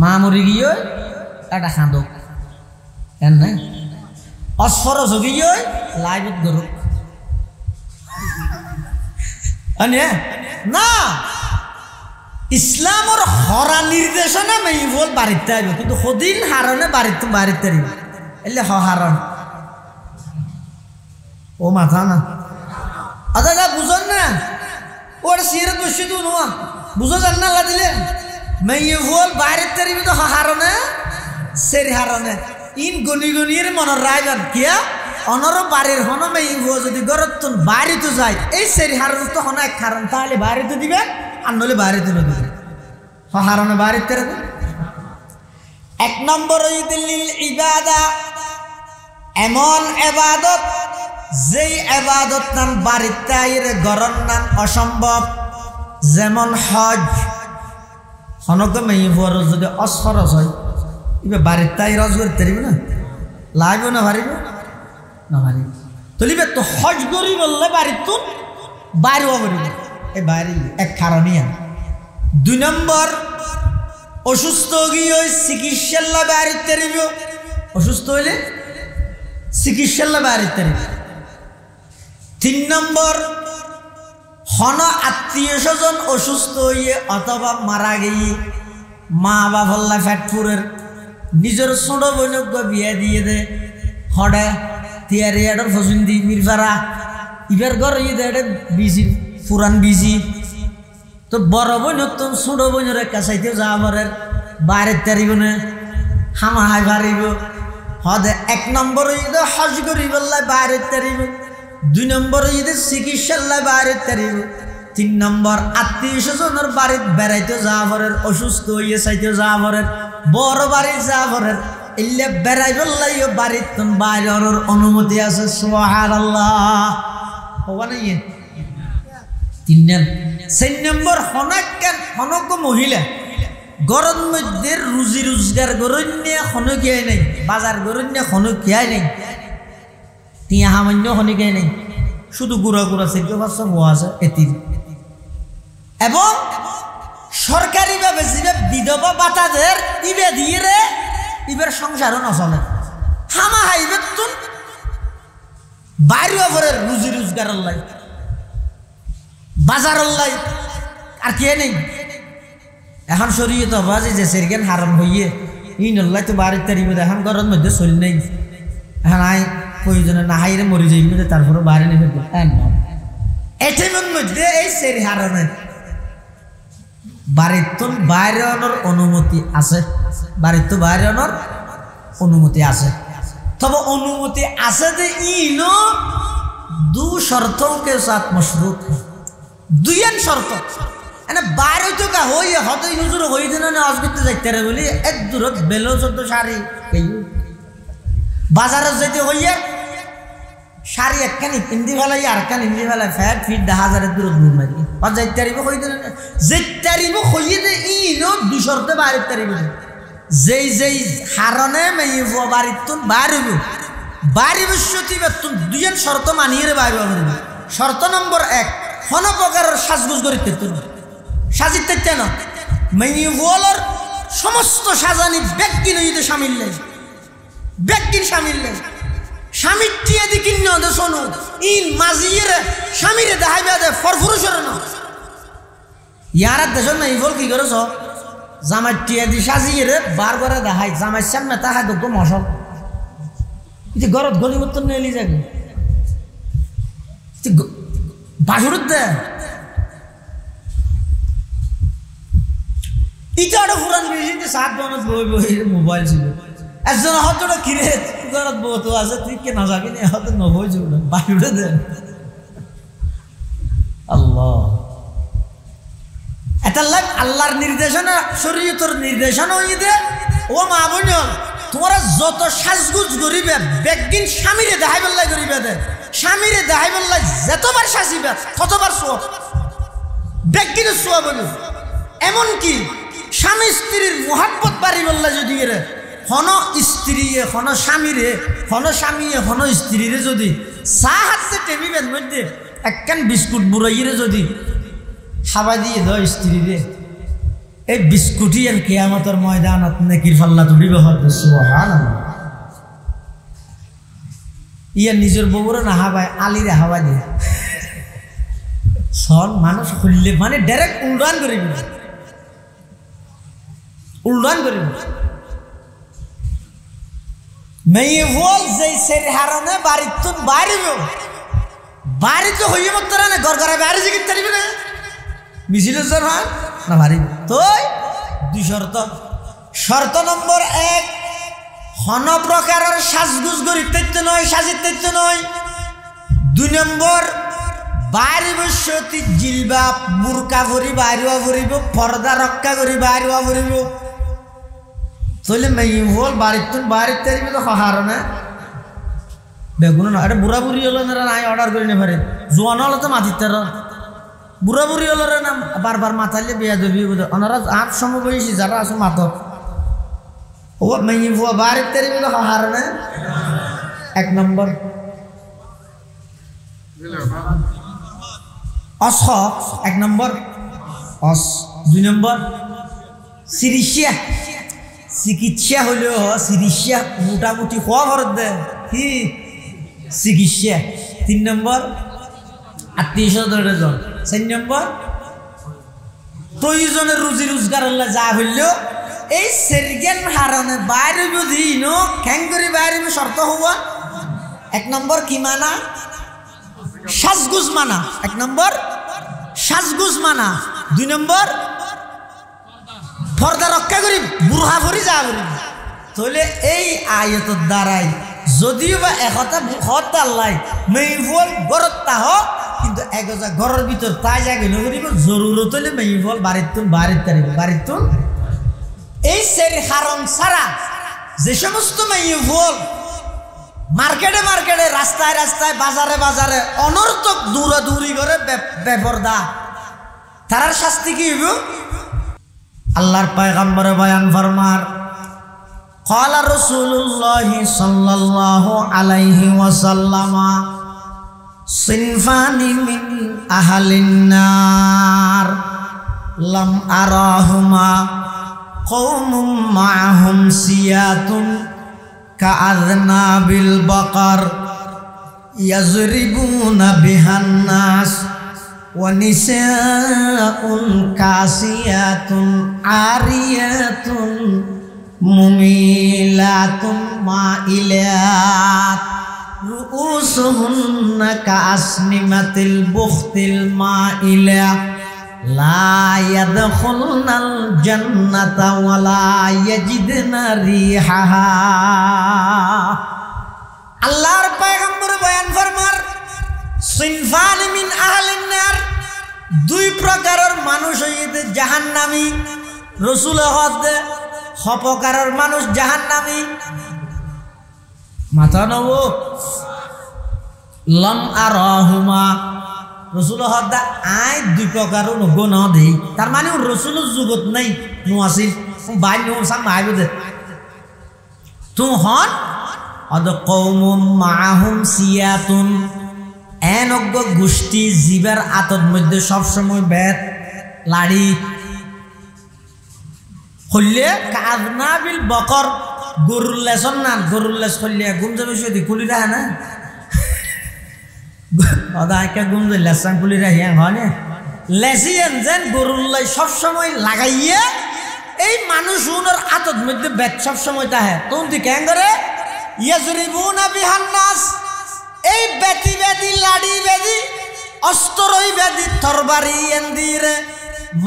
A: মা মরি গিয়ে একটা খাঁদক এর নাই অস্ফরস গিয়ে লাইভত গরুক না ইসলামর হরা নির্দেশনা মেয়ে ফল বাড়িতে আসবে কিন্তু সদিন হারণে বাড়িতে আসবে এলে হারান ও মাথা না আদা বুঝন না ওর সিরে বসে তো নোয়া বুঝো জান না দিলে মেয়ে ভুল বাইরের তারিবি তো হারানে সেরি হারানে ইন গনি গনির মনের রায়গান কিয়া অনর বাড়ির হন মেয়ে ভুয়া যদি গরত বাইরে তো যায় এই সেরি হারান তো হন এক হারান তাহলে বাইরে তো দিবে আর নলে বাইরে তো দিবে হারানে বাইরের তারিবি এক নম্বর ইবাদা এমন এবাদত যেই এবাদত নাম বাড়িতে আইরে গরম নাম অসম্ভব যেমন হজ হনকে মেয়ে ফুয়ার যদি অসরস হয় এবার বাড়িতে আই রজ করতে পারিবে না লাগবে না পারিবে না পারিব তুলিবে তো হজ করি বললে বাড়ির তো বাইরেও পারিবে এই বাইরে এক কারণিয়া 2 নম্বর অসুস্থ গিয়ে চিকিৎসার বাড়িতে পারিব অসুস্থ হইলে চিকিৎসার বাড়িতে 3 নম্বর হন আত্মীয় স্বজন অসুস্থ হইয়ে অথবা মারা গিয়ে মা বাবা ফ্যাটপুরের নিজের ছোট বোনক বিয়া দিয়ে দে হডে তিয়ারি এডর ফসুন দি মিরফারা ইবার ঘর ইয়ে দে বিজি পুরান বিজি তো বড় বোন তো ছোট বোনের কাছাইতে যাওয়ার বাইরে তারিব না হামা হাই পারিব হদে 1 নম্বর হইতে হজ করিবল্লাই বাইরে তারিব 2 নম্বর হইতে চিকিৎসাল্লাই বাইরে তারিব 3 নম্বর আত্মীয় স্বজনের বাড়িতে বেড়াইতে যাওয়া পরের অসুস্থ হইয়ে চাইতে যাওয়া পরের বড় বাড়ি যাওয়া পরের ইল্লে বেড়াইবল্লাই বাড়িতে বাইরের অনুমতি আছে সুবহানাল্লাহ হওয়া নাই 4 নম্বর হনক মহিলা গরম মধ্যে রুজি রোজগার গরণ্যে খনকিয়াই নাই বাজার গরণ্যে খনকিয়াই নাই তিয়া সামান্য খনকিয়াই নাই শুধু গুড়া গুড়া সেটি ভাষা হওয়া আছে এটি এবং সরকারিভাবে যে বিধবা বাটাদের ইবে দিয়ে রে ইবের সংসারও নচলে হামা হাইবে তুন বাইরে পরে রুজি রোজগার লাই বাজার লাই আর কে নেই এখন শরীয়ত বাজে যে সেরকেন হারাম হইয়ে ইনল্লাই তো বাড়ির তারিবে এখন ঘরের মধ্যে চলি নাই এখন আই প্রয়োজনে না হাইরে মরি যাইবে তারপরে বাইরে নেবে এটিমের মধ্যে এই সেরি হারামে বাড়ির তো বাইরে আনার অনুমতি আছে বাড়ির তো বাইরে আনার অনুমতি আছে তবে অনুমতি আছে যে ইনো দু শর্তों के साथ मशरूत है দুইয়ান শর্ত এনে বাইরে তো কা হই হত হুজুর হই দিন না আজ করতে যাইতে রে বলি এক দূরত বেলো চোদ্দ শাড়ি বাজারে যেতে হইয়া শাড়ি একখানি পিন্দি ফেলাই আর একখান ইন্দি ফেলাই ফ্যাট ফিট 10,000 দূরত ঘুর মারি আর যাইতে পারিব হই দিন যেতে পারিব হইয়ে দে ইনো দুই শর্তে বাইরে পারিব যেই হারনে মেয়ে বাড়ির তুন বাইরে বাইরে বসতি বেতন দুইয়ান শর্ত মানিয়ে রে বাইরে পারিব শর্ত নম্বর 1 কোন প্রকারের সাজগুজ করিতে তুন সাজিতে কেন মেয়ে বলার সমস্ত সাজানি ব্যক্তি নইতে শামিল নেই ব্যক্তির শামিল নেই স্বামীর টিয়া দি কিন্ন দে শোনো ইন মাজিয়ে স্বামীরে দেখাইবে দে ফরফুরুষের না ইয়ার দেশন মেয়ে বল কি করছ জামাই টিয়া দি সাজিয়ে রে বার করে দেখাই জামাই সামনে তাহা তো মশল ইতি গরত গলি মতন নেলি যাবে বাসুরত দে ইটাড় পুরান বেশিতে 7 বছর বই মোবাইল ছিল একজন হতটা কিরে গরত বহুত আছে তুই কে না যাবি না হত ন হই যাবে বাসুরত দে আল্লাহ এটা লাগ আল্লাহর নির্দেশনা শরীয়তের নির্দেশনা হই দে ও মা বোন তোমরা যত সাজগুজ করিবে বেগিন স্বামীরে দেখাইবেল্লাই করিবে দে স্বামীরে দেখাইবেল্লাই যতবার সাজিবে ততবার সওয়াব বেগিনের সওয়াব বলি এমন কি স্বামী স্ত্রীর মোহাব্বত বাড়িবেল্লাই যদি এর হন স্ত্রী হন স্বামীরে হন স্বামী হন স্ত্রীরে যদি চা হাতে টেবিলের মধ্যে একখান বিস্কুট বুড়াইয়ে যদি খাওয়া দিয়ে দেয় স্ত্রীরে এই বিস্কুটই আর কিয়ামতের ময়দানত নেকির পাল্লা তুলিবে হয়তো সুবহানাল্লাহ ইয়া নিজের বউরে না হাবায় আলিরে হাওয়া দিয়ে সন মানুষ খুললে মানে ডাইরেক্ট উল্টান করিবে মেয়ে বল যেই সের হারানে বাড়িতে বাড়িতে হইয়ে মত না ঘর ঘরে বাইরে জিগিত পারিবে না মিছিলের জন হয় না পারিবে তো দুই শর্ত নম্বর 1 হন প্রকারের সাজগুজ করিতে নয় সাজিতে নয় 2 নম্বর বাইরে বসতি জিলবাব বুরকা ভরি বাইরেও ভরিব পর্দা রক্ষা করি বাইরেও ভরিব তাহলে মেয়ে বল বাড়িতে তারিবে তো হারানে বেগুন না এটা বুড়া বুড়ি হলো না নাই অর্ডার করে নেবে জোয়ান হলো তো মাটিতে বুড়া বুড়ি হলো রে না বারবার মাথালে বিয়া দেবি ওনারা 8 সমবয়সী যারা আছে মাথা ও মেয়ে বুয়া বাড়িতে তারিবে তো হারানে 1 নম্বর অস 1 নম্বর অস 2 নম্বর চিকিৎসা হলেও চিকিৎসা মোটামুটি হওয়া ভরত দে কি চিকিৎসা 3 নম্বর আত্মীয় স্বজনের জন 4 নম্বর প্রয়োজনের রুজি রোজগার যা হইলেও এই সেরগেন হারনে বাইরে যদি নো খ্যাং করে বাইরে শর্ত হওয়া 1 নম্বর কি মানা সাজগুজ মানা 1 নম্বর সাজগুজ মানা 2 নম্বর পর্দা রক্ষা করি বুড়া ভরি যা করি তাহলে এই আয়াতের দ্বারাই যদিও বা একতা হত আল্লাহ মেইফল গরত তাহ কিন্তু একজা ঘরের ভিতর তাই জায়গা নগরিব জরুরত হলে মেইফল বাড়িতুন এই সেরি কারণ ছাড়া যে সমস্ত মেইফল মার্কেটে রাস্তায় বাজারে অনর্থক দৌড়াদৌড়ি করে বেপরদা তারার শাস্তি কি হইব আল্লাহর পয়গম্বরে বয়ান ফরমার قال رسول الله صلى الله عليه وسلم صنفان من أهل النار لم أراهما قوم معهم سيات كأذناب البقر يضربون بها الناس ونساء كاسيات عاريات مميلات مائلات رؤوسهن كأسنمة البخت المائلة لا يدخلن الجنة ولا يجدن ريحها আল্লাহর পয়গম্বর বয়ান ফরমার সিনফান মিন আহলিন নার দুই প্রকারের মানুষ হইতে জাহান্নামী রাসূল হদে হপকারের মানুষ জাহান্নামী মাথা নব লম আরাহুমা রাসূল হদা আই দুই প্রকারের গুণ দেই তার মানে রাসূলের যুগত নাই নোয়াসিল বাই নো সাম আইবদে তুম হন অদ কওমুম মাআহুম সিয়াতুন এনজ্ঞ গোষ্ঠী জীবের আতর মধ্যে সবসময় বেত লাড়ি হইলে কাজনাবিল বকর গরুর লেসন না গরুর লেস হইলে ঘুম যাবে সেদি খুলি রাখে না দাদা একা ঘুম যাই লেসান খুলি রাখি হয় না লেসিয়েন যেন গরুর লাই সবসময় লাগাইয়ে এই মানুষ উনার আতর মধ্যে বেত সবসময় তাহে তখন তুই কেন করে ইয়াজরিবুনা বিহান নাস এই বেতি লাড়ি বেদি অস্ত্রই বেদি তরবারি এন্দিরে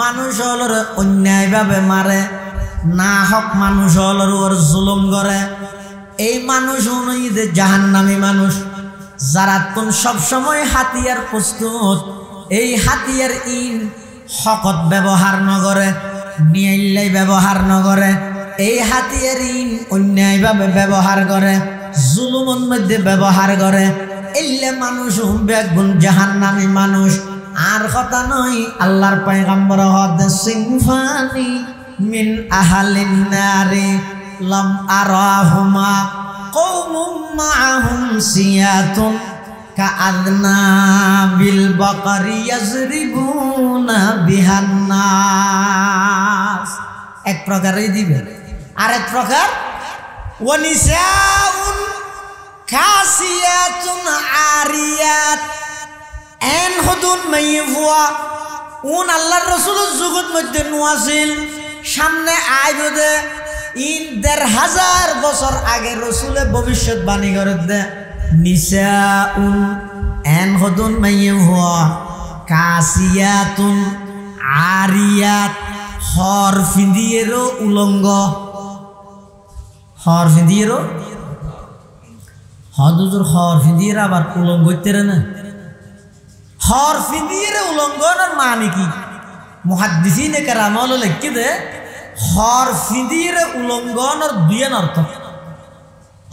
A: মানুষ হলর অন্যায়ভাবে মারে না হক মানুষ হলর ওর জুলুম করে এই মানুষ অনুযায়ী জাহান্নামী মানুষ যারা কোন সবসময় হাতিয়ার প্রস্তুত এই হাতিয়ার ইন হকত ব্যবহার নগরে নিয়াইলাই ব্যবহার নগরে এই হাতিয়ার ইন অন্যায়ভাবে ব্যবহার করে জুলুমের মধ্যে ব্যবহার করে এলে মানুষ বেগুন জাহান্নামী মানুষ আর কথা নয় আল্লাহর পয়গম্বর হদে সিনফানি মিন আহলিন নারি লাম আরাহুমা কওমুম মাআহুম সিয়াতুন কাআযনাবিল বাকারি ইয়াজরিবুনা বিহান নাস এক প্রকারই দিবে আরেক প্রকার ওয়ানিসাউন কাসিয়াতুন আরিয়াত এন হদুন মাইফুয়া উন আল্লাহর রাসূলের যুগত মধ্যে নোয়াছিল সামনে আইবদে ইন ১৫০০ বছর আগে রাসূলে ভবিষ্যৎবাণী করে দে নিসাউন এন হদুন মাইফুয়া কাসিয়াতুন আরিয়াত হর ফিন্দিয়েরও উলঙ্গ হর ফিন্দিয়েরও হদুজুর হর ফিন্দিয়ের আবার উলঙ্গ হইতে না হর ফিন্দিয়ের উলঙ্ঘনের মানে কি মুহাদ্দিসিনে কেরাম লিখে দে হর ফিন্দিয়ের উলঙ্ঘনের দুইয়েন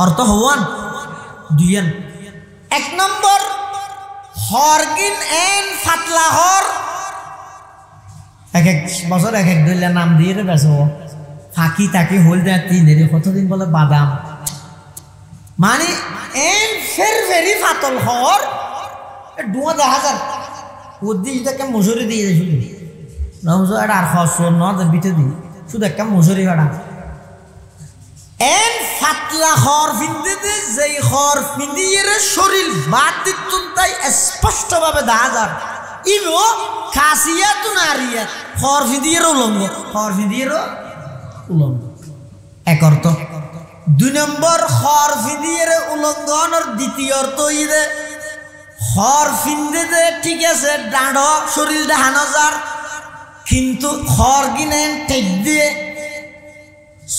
A: অর্থ হওয়ান দুইয়েন এক নম্বর হরগিন এন ফাতলা হর এক বছর এক দইলা নাম দিয়ে বেসো ফাঁকি তাকি হল দেয় তিনের কতদিন বলে বাদাম মানে এন ফেরি ফাতল হর ডুয়া ১০০০ ওদি একটা মজুরি দিয়ে শুধু আর বিতে দিই শুধু একটা মজুরি ভাড়া এন ফাতলা হর ফিন্দিতে যেই হর ফিন্দিয়ে শরীর বাদ দিতুন তাই স্পষ্টভাবে ১০০০ ইমো খাসিয়াতুন আরিয়াত হর ফিন্দিয়ের উলঙ্গ হর ফিন্দিয়ের উলঙ্গ এক অর্থ দুই নম্বর হর ফিন্দিয়ের উলঙ্ঘনের দ্বিতীয় অর্থ ইদে হর ফিন্দে ঠিক আছে ডাঁড় শরীর দেখানো যার কিন্তু হর গিনেন টেক দিয়ে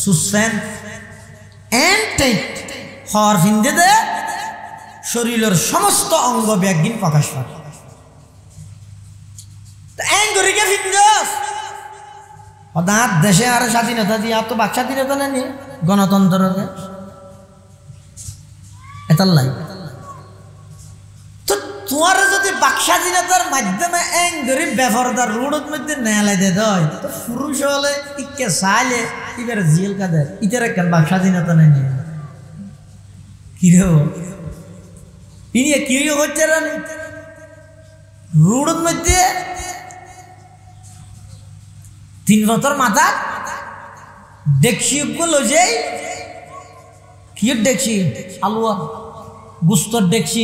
A: সুসফেন হওয়ার ফিন্দে দে শরীরের সমস্ত অঙ্গ ব্যাগিন প্রকাশ পায় এঙ্গরিকে ফিন্দস হঠাৎ দেশে আর স্বাধীনতা দিয়ে আর তো বাক স্বাধীনতা নেই গণতন্ত্র এটার লাই তো তোমার যদি বাক স্বাধীনতার মাধ্যমে এঙ্গরি বেফরদার রোডের মধ্যে নেয়ালাই দে দেয় তো পুরুষ হলে ইকে চাইলে এবার জেল কাদের ইটার একটা বাক স্বাধীনতা নেই কিরে ইনি কিরে হচ্ছে রানি রোডের মধ্যে 3 বছর মাথা দেখছি লজেই কি দেখছি আলুয়া গুস্তর দেখছি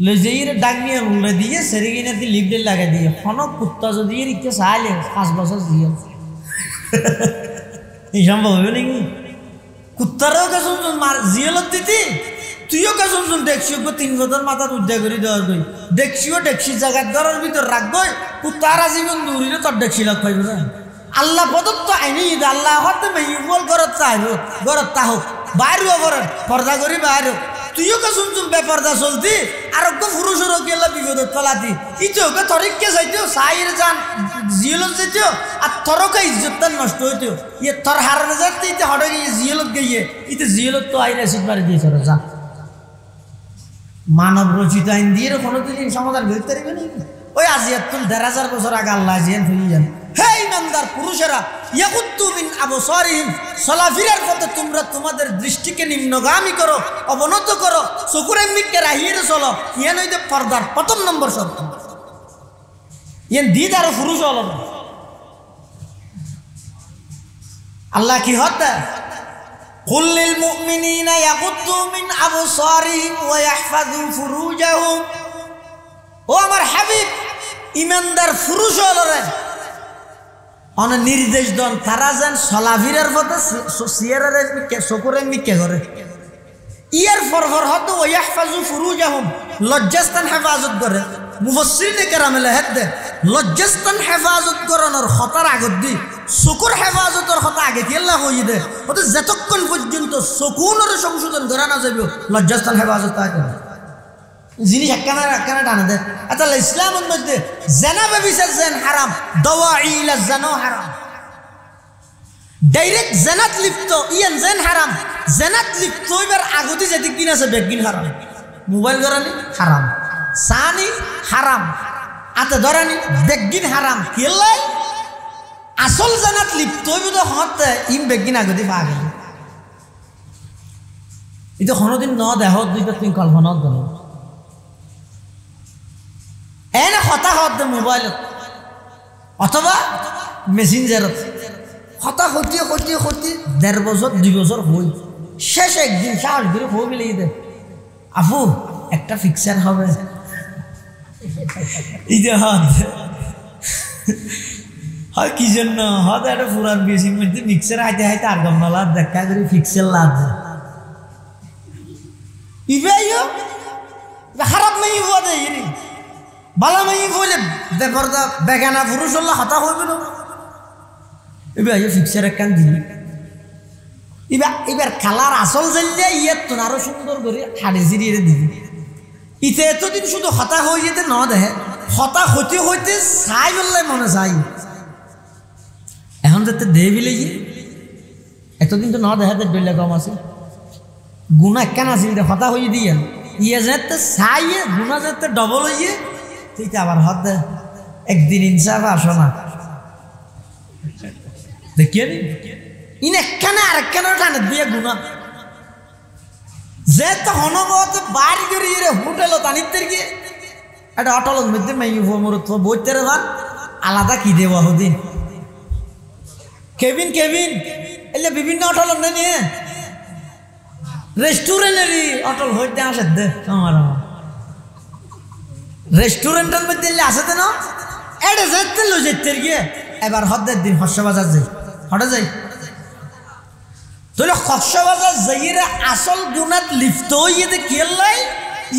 A: লজেই ডাক নিয়ে উল্লে দিয়ে সেরিগিনে দিয়ে লিপডে লাগা দিয়ে কোনো কুত্তা যদি ইকে চাইলে 5 বছর দিয়ে এই সম্ভব হবে নাকি কুত্তারও কে শুনছুন মার জিয়েলত দিতি তুইও কে শুনছুন দেখছি 3 বছর মাথা উদ্যা করে দেওয়ার গই দেখছিও দেখছি জায়গার ঘরের ভিতর রাখবই কুত্তারা জীবন দূরিলে তোর দেখছি লাগ পাইব না আল্লাহ প্রদত্ত আইনি আল্লাহ হতে মেইবল গরত চাইব গরত তা হোক বাইরও গরত পর্দা করি বাইর তুইও কে শুনছুন বেপর্দা চলতি আর পুরুষের গেলে বিপদত ফেলাতি ইতেও কে থরিককে চাইতেও সাইরে যান জিয়েলত যেতেও আর থরকে ইজ্জতটা নষ্ট হইতেও ইয়ে থর হারানো যাতে ইতে হটে গিয়ে জিয়েলত গিয়ে ইতে জিয়েলত তো আইনে সিট মারি দিয়েছে যা মানব রচিত আইন দিয়ে কোনোদিন সমাধান করতে পারবে না ওই আজিয়াত তুমি 1,500 বছর আগে আল্লাহ জিয়ান হয়ে যান হে ইমানদার পুরুষেরা ইয়াকুত্তু মিন আবসারিহিম সলাফিরার পথে তোমরা তোমাদের দৃষ্টিকে নিম্নগামী করো অবনত করো চকুর এমনিকে রাহিয়ে চলো ইয়ান হইতে পর্দার প্রথম নম্বর শর্ত ইয়ান দিদ আর পুরুষ হল না আল্লাহ কি হতে কুল লিল মুমিনিনা ইয়াকুত্তু মিন আবসারিহিম ওয়া ইয়াহফাযু ফুরুজাহুম ও আমার হাবিব ইমানদার পুরুষ হল রে অনেক নির্দেশ দন তারা যেন সলাফিরের পথে সিয়ারের মিকে চকুরে মিকে করে ইয়ার ফরফর হতো ওয়াহফাজু ফুরুজাহুম লজ্জাস্তান হেফাজত করে মুফাসসিরিনে কেরামে হেদে লজ্জাস্তান হেফাজত করানোর খতার আগত দি চকুর হেফাজতের কথা আগে কেল্লা হয়ে দে ওতে যতক্ষণ পর্যন্ত চকুনের সংশোধন করা না যাবে লজ্জাস্তান হেফাজত আগে জিনিস একখানা টানে দেয় আচ্ছা ইসলামের মধ্যে জেনা ব্যভিচার জেন হারাম দাওয়াইলা জানো হারাম ডাইরেক্ট জেনাত লিপ্ত ইয়ান জেন হারাম জেনাত লিপ্ত এবার আগতি যেদিক দিন আছে বেগিন হারাম মোবাইল ধরানি হারাম সানি হারাম আতে ধরানি বেগিন হারাম কেলাই আসল জেনাত লিপ্ত হইব হতে ইম বেগিন আগতি পা গেল এটা কোনোদিন ন দেহ দুইটা তুমি কল্পনা করো এনে কথা হতে মোবাইলত অথবা মেসেঞ্জারত কথা হতে 1.5 বছর 2 বছর হই শেষ একদিন সাহস করে হয়ে মিলিয়ে দে আপু একটা ফিক্সার হবে এই যে হয় কি জন্য হয়তো একটা পুরান বেশির মধ্যে মিক্সার হাইতে হাইতে আর গম নালা দেখা করে ফিক্সার লাভ ইভাইও খারাপ নাই হওয়া দেয় বালা মাই বলে বেপরদা বেগানা পুরুষ হল্লা হতা হইবে না এবার ফিক্সার একখান দিলি এবার কালার আসল জানলে ইয়ের তো আরো সুন্দর করে হাড়ে জিরিয়ে দিবি ইতে এতদিন শুধু হতা হয়ে যেতে ন দেখে হতা হইতে হইতে চাই বললে মনে চাই এখন যাতে দে বিলে এতদিন তো ন দেখাতে ডলে কম আছে গুণা একখান আছে হতা হয়ে দিয়ে ইয়ে যাতে চাইয়ে গুণা যাতে ডবল হইয়ে ঠিক আবার হত দে একদিন ইনসাফ আসো না দেখিয়ে নি ইন একখানে আরেকখানে টানে দিয়ে গুণা যে তো হনবত বাড়ি করে হোটেলত আনিতে গিয়ে একটা অটলত মধ্যে মেয়ে মরত বইতে ভান আলাদা কি দেওয়া হদিন কেবিন এলে বিভিন্ন অটলত নিয়ে রেস্টুরেন্টেরই অটল হইতে আসে দে আমার রেস্টুরেন্টের মধ্যে আসে না এটা যেতে লো যেতে গিয়ে এবার হদের দিন হর্ষবাজার যাই হঠাৎ যাই তাহলে হর্ষবাজার যাইয়ে আসল গুণাত লিপ্ত হইয়ে দে কেলাই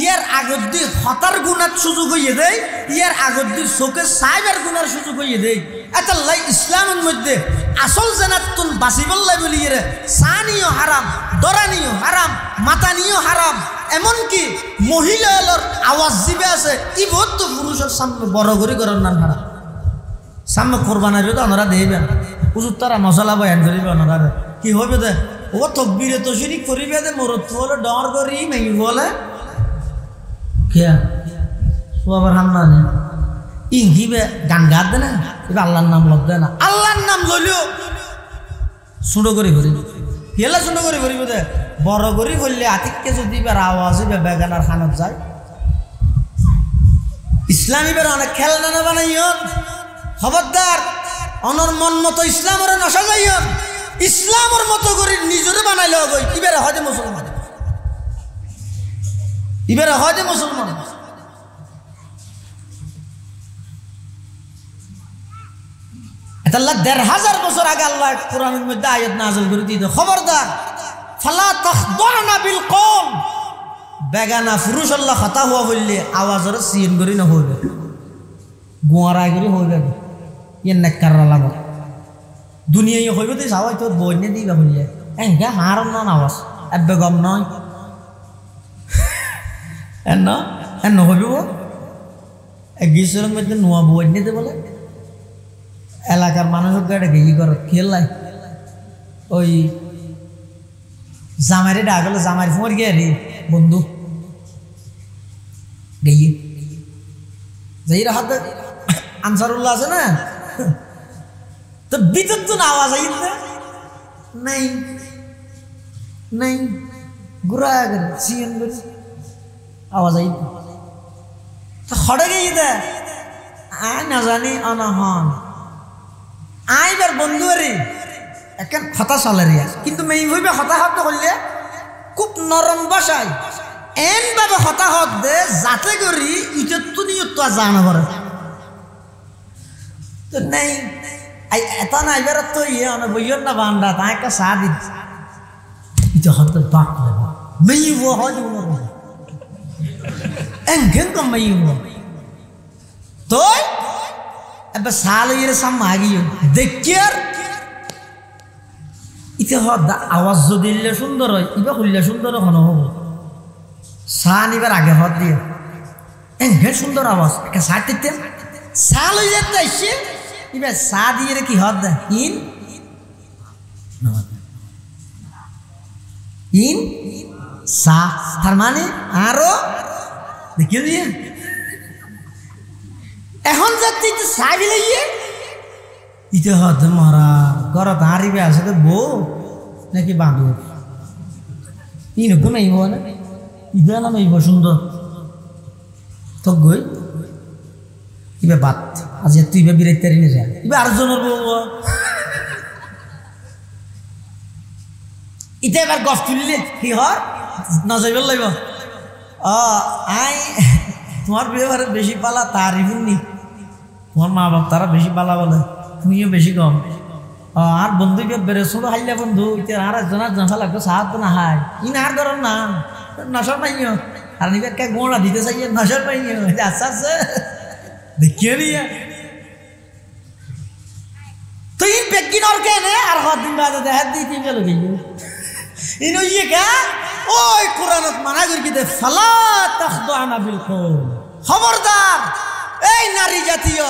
A: ইয়ার আগত দি হতার গুণাত সুযোগ হইয়ে দেয় ইয়ার আগত দি চোখে সাইবার গুণার সুযোগ হইয়ে দেয় এটা লাই ইসলামের মধ্যে আসল জানাতুন বাসিবল্লাই বলি রে সানিও হারাম দরানিও হারাম মাতানিও হারাম এমনকি মহিলার আওয়াজ দিবে আছে ইবত তো পুরুষের সামনে বড় করে করার নাম হারাম সামনে কোরবানের তো ওনারা দেবেন হুজুর তারা মশলা বয়ান করিবে ওনারা কি হবে দে ও তকবীরে তো শিরিক করিবে দে মরত বলে ডর করি মেই বলে কে আবার হামনা নেই ইঙ্গিবে গান গাদ দে না এবার আল্লাহর নাম লব দেয় না আল্লাহর নাম লইলেও সুন্দর করে করি হেলা সুন্দর করে করিব দে বড় করি বললে আতিককে যদি এবার আওয়াজ বেগানার খানত যায় ইসলামী বের অনেক খেলনা না বানাইও খবরদার অনর মন মতো ইসলামের নশা যাইও ইসলামের মতো করে নিজরে বানাইলে হবে ইবেরে হয় মুসলমান ইবেরে হয় মুসলমান আল্লাহ ১,৫০০ বছর আগে আল্লাহ কোরআনের মধ্যে আয়াত নাযিল করে দিয়েছে খবরদার ফালা তাখদুনা বিল কওল বেগানা পুরুষ আল্লাহ কথা হওয়া বললে আওয়াজের সিন করি না হইবে গোয়ারা করে হইবে ইয়ে নেককাররা লাগো দুনিয়ায় হইবে তো যাওয়াই তোর বইনে দিবা বললে এঙ্গা হারন না আওয়াজ এবে গম নয় এন হইব এক গিসরের মধ্যে নোয়া বইনে দে বলে এলাকার মানুষের গাড়ি গিয়ে কর খেললাই ওই জামাইরে ডাকলে জামাইর ফোর গিয়ে রে বন্ধু গিয়ে যাই হাতে আনসারুল্লাহ আছে না তো ভিতর তো আওয়াজ আই নাই নাই ঘুরা করে সিএন করে আওয়াজ আই তো হড়ে গিয়ে দে আয় না জানি অনহন আইবার বন্ধু রে এখন হতা চলে রে কিন্তু মেই ভাবে হতাহত করলে খুব নরম ভাষায় এন ভাবে হতাহত দে যাতে করি ইটা তো নিয়ে তো জানা করে তো নেই এটা না এবার তো ইয়ে অনেক বইয়ের না বান্ডা তা একটা চা দি ইটা হতে বাক মেই হয় এঙ্গেন তো মেই তো এবার সাল ইয়ে সাম আগিয়ে দেখিয়ার ইতে আওয়াজ যদি সুন্দর হয় ইবা খুললে সুন্দর হন হব চা নিবার আগে হত দিয়ে এঙ্গেন সুন্দর আওয়াজ একটা চা দিতে সাল হয়ে যেতে আসছে এবার চা দিয়ে কি হত দে ইন ইন চা তার মানে আরো দেখিয়ে দিয়ে এখন যাতে চা দিলে ইতে হত মরা ঘরত হারিবে আসলে বউ নাকি বাঁধব ইনকো মাইব না ইবে না মাইব সুন্দর তো গই ইবে বাত আজ তুই ইবে বিরাইতে নিয়ে যা ইবে আরেকজনের বউ ইতে এবার গফ তুলিলে কি হয় নজর লাগব আই তোমার বিয়ে বেশি পালা তারিফ নি তোমার মা বাপ তারা বেশি পালা বলে তুমিও বেশি কম আর বন্ধু বেড়ে ছোট হাইলে বন্ধু আর একজনের জাফা লাগতো সাহায্য না হাই ই না আর ধরন না নশর পাইও আর নিবে কে গোড়া দিতে চাই নশর পাইও আচ্ছা আচ্ছা দেখিয়ে নিয়ে তুই বেকিন আর কে নে আর হদ দিন বাদে দেখ দিই তুই গেল গিয়ে ইনো ইয়ে কা ওই কোরআনত মানা করি কি দে ফালা তাখদুনা বিল কওল খবরদার এই নারী জাতীয়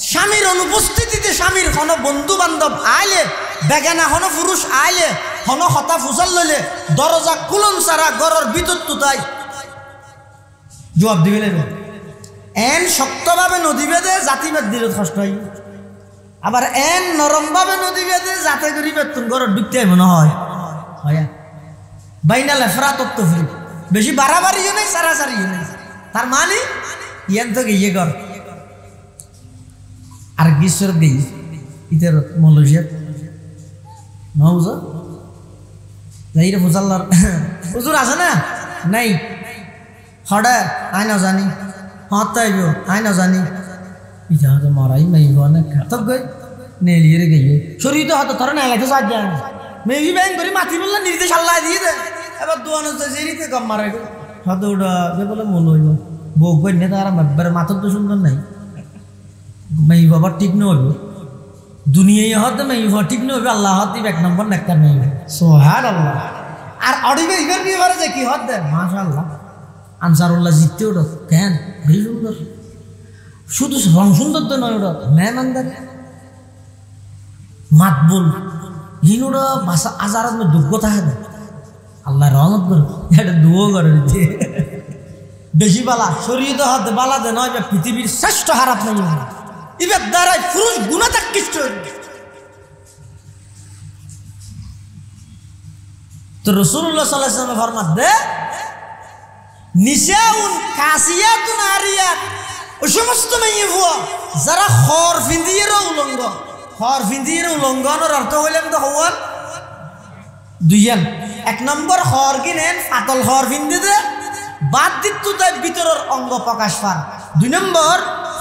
A: স্বামীর অনুপস্থিতিতে স্বামীর হন বন্ধু বান্ধব আইলে বেগানা হন পুরুষ আইলে হন হতা ফুসাল লইলে দরজা কুলন সারা গরর ভিতর তো তাই জবাব দিবে লাগবে এন শক্তভাবে নদী বেঁধে জাতিভেদ দিলে কষ্ট হয় আবার এন নরমভাবে নদী বেঁধে যাতে করিবে তুমি গরর ঢুকতে মনে হয় বাইনা লেফরা তত্ত্ব ফ্রি বেশি বাড়াবাড়িও নেই সারাসারিও নেই তার মানে ইয়ান তো গিয়ে কর আর গ্রীষ্মের দিই ইতের মৌলসিয়া নবুঝ যাই রে ফুজাল্লার হুজুর আছে না নাই হডা আই না জানি হতাইব আই না জানি ইটা তো মারাই নাই গনে খাতক গই নেলিয়ে রে গিয়ে শরীর তো হাতে ধরে না লাগে সাজ যায় মেবি ব্যাং করে মাটি বললা নির্দেশ আল্লাহ দিয়ে দে এবার দোয়ানো জেরিতে কম মারে গো হাতে ওটা যে বলে মন হইব বউ কই না তারা মাথার তো সুন্দর নাই মেই বাবা ঠিক নইব দুনিয়ায় হতে মেয়ে ঠিক নবে আল্লাহ হতে এক নম্বর নেককার মেয়ে সুবহানাল্লাহ। আর অডিবে ইবার বিয়ে করে যে কি হত দেয় মাশাআল্লাহ আনসারুল্লাহ জিততে ওটা কেন বেশ সুন্দর, শুধু রং সুন্দর তো নয় ওটা মেহমানদার মাতবুল হিনুরা ভাষা আজারাত মে দুঃখ থাকে না আল্লাহ রহমত করে এটা দুও করে দিতে বেশি বালা শরীয়তে হতে বালা দে নয় পৃথিবীর শ্রেষ্ঠ হারাপ নাই ইবার দ্বারাই পুরুষ গুণাতাকৃষ্ট। তো রাসূলুল্লাহ সাল্লাল্লাহু আলাইহি ওয়াসাল্লাম ফরমাত দে নিসাউন কাসিয়াতুন আরিয়াত, ওই সমস্ত মেয়ে হুয়া যারা খর ফিন্দিয়েরও উলঙ্গ। খর ফিন্দিয়ের উলঙ্ঘনের অর্থ হইলেন তো হওয়ার দুইয়ান। এক নম্বর খর কিনেন পাতল খর ফিন্দি দে বাদ দিত তাই ভিতরের অঙ্গ প্রকাশ পার। দুই নম্বর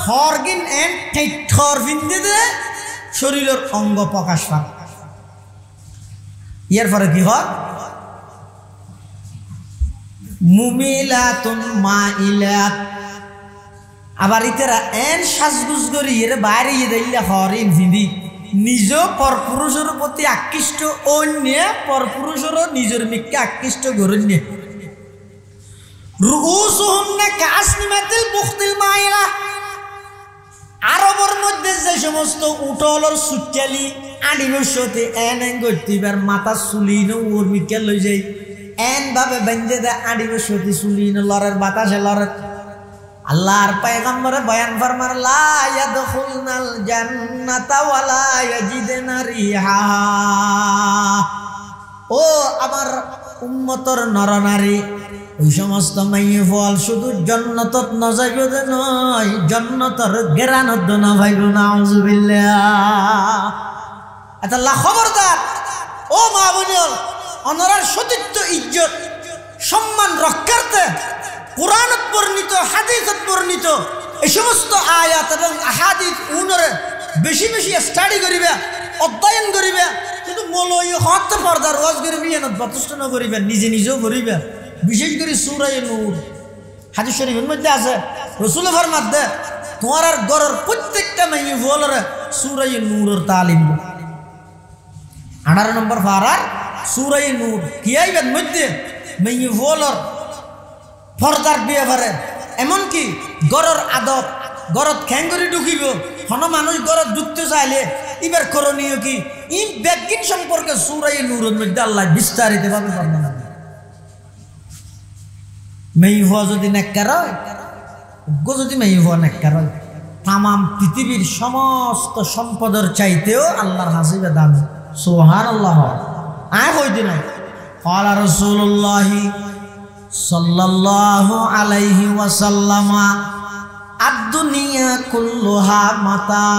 A: খর কিনেন ঠেট খর ফিন্দি দে শরীরের অঙ্গ প্রকাশ পার। ইয়ার পরে কি হয় মুমিলাতুন মাইলাত, আবার ইতারা এন সাজগুজ করি এর বাইরে ইয়ে হরিন ফিন্দি নিজ পরপুরুষের প্রতি আকৃষ্ট, অন্য পরপুরুষেরও নিজের মিককে আকৃষ্ট করেন। রুউসুহুন্না কাসনিমাতিল বুখতিল মাইলা, আরবের মধ্যে যে সমস্ত উটলর সুচালি আডি বসতে এন গতিবার মাথা চুলিনো ওর মিককে লই যাই এন ভাবে বেঁধে দেয় আডি বসতে চুলিনো লড়ের বাতাসে লড়ে। আল্লাহর পয়গম্বরে বয়ান ফরমান লা ইয়াদখুলনাল জান্নাতা ওয়ালা ইয়াজিদনা রিহাহা, ও আমার উম্মতর নরনারী ওই সমস্ত মাইয়ে ফল শুধু জান্নাতত না যাইবে যে নয় জান্নাতর গেরানত না ভাইব নাউজুবিল্লাহ। আল্লাহ খবরদার ও মা বোনেল অনরার সতীত্ব ইজ্জত সম্মান রক্ষার্থে কুরআনত বর্ণিত হাদিসত বর্ণিত এই সমস্ত আয়াত এবং আহাদিস উনরে বেশি বেশি স্টাডি করিবে অধ্যয়ন করিবে, কিন্তু মৌলবী হতে পর্দার ওয়াজ করিবে এনত যথেষ্ট না করিবে, নিজে নিজেও করিবে। বিশেষ করে সূরা নূর হাদিস শরীফের মধ্যে আছে রাসূল ফরমাত দে তোমার আর ঘরের প্রত্যেকটা মেয়ে বলরে সূরা নূরের তালিম 18 নম্বর পারার সূরা নূর কি আইবেন মধ্যে মেয়ে বলর পর্দার বিয়ে করে, এমনকি গড়ের আদব গড়ত খ্যাঙ্গরি ঢুকিব হন মানুষ গড়ত ঢুকতে চাইলে এবার করণীয় কি ই ব্যাগিন সম্পর্কে সূরা নূরের মধ্যে আল্লাহ বিস্তারিত ভাবে বর্ণনা করে। মেয়ে হওয়া যদি নেককার হয় যদি মেয়ে হওয়া নেককার হয় তাম পৃথিবীর সমস্ত সম্পদের চাইতেও আল্লাহর হাসিবে দাম সুবহানাল্লাহ। আয় হইতে নাই ক্বালা রাসূলুল্লাহ সাল্লাল্লাহু আলাইহি ওয়াসাল্লাম আদ-দুনিয়া কুল্লুহা মাতা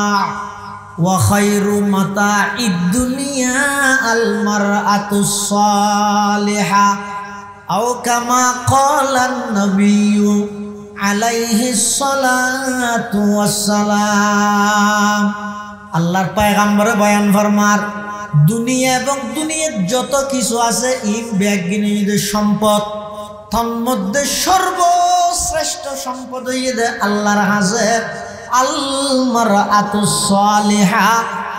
A: ওয়া খায়রু মাতা'id দুনিয়া আল মারআতুস সালিহা আও কামা ক্বালান নাবিয়্যু আলাইহিস সালাতু ওয়াসসালাম। আল্লাহর পয়গম্বরে বয়ান ফরমার দুনিয়া এবং দুনিয়ার যত কিছু আছে ই ব্যাগিনীর সম্পদ, তন্মধ্যে সর্বশ্রেষ্ঠ সম্পদ হইয়ে আল্লাহর হাজের আল মারআতুস সালিহা,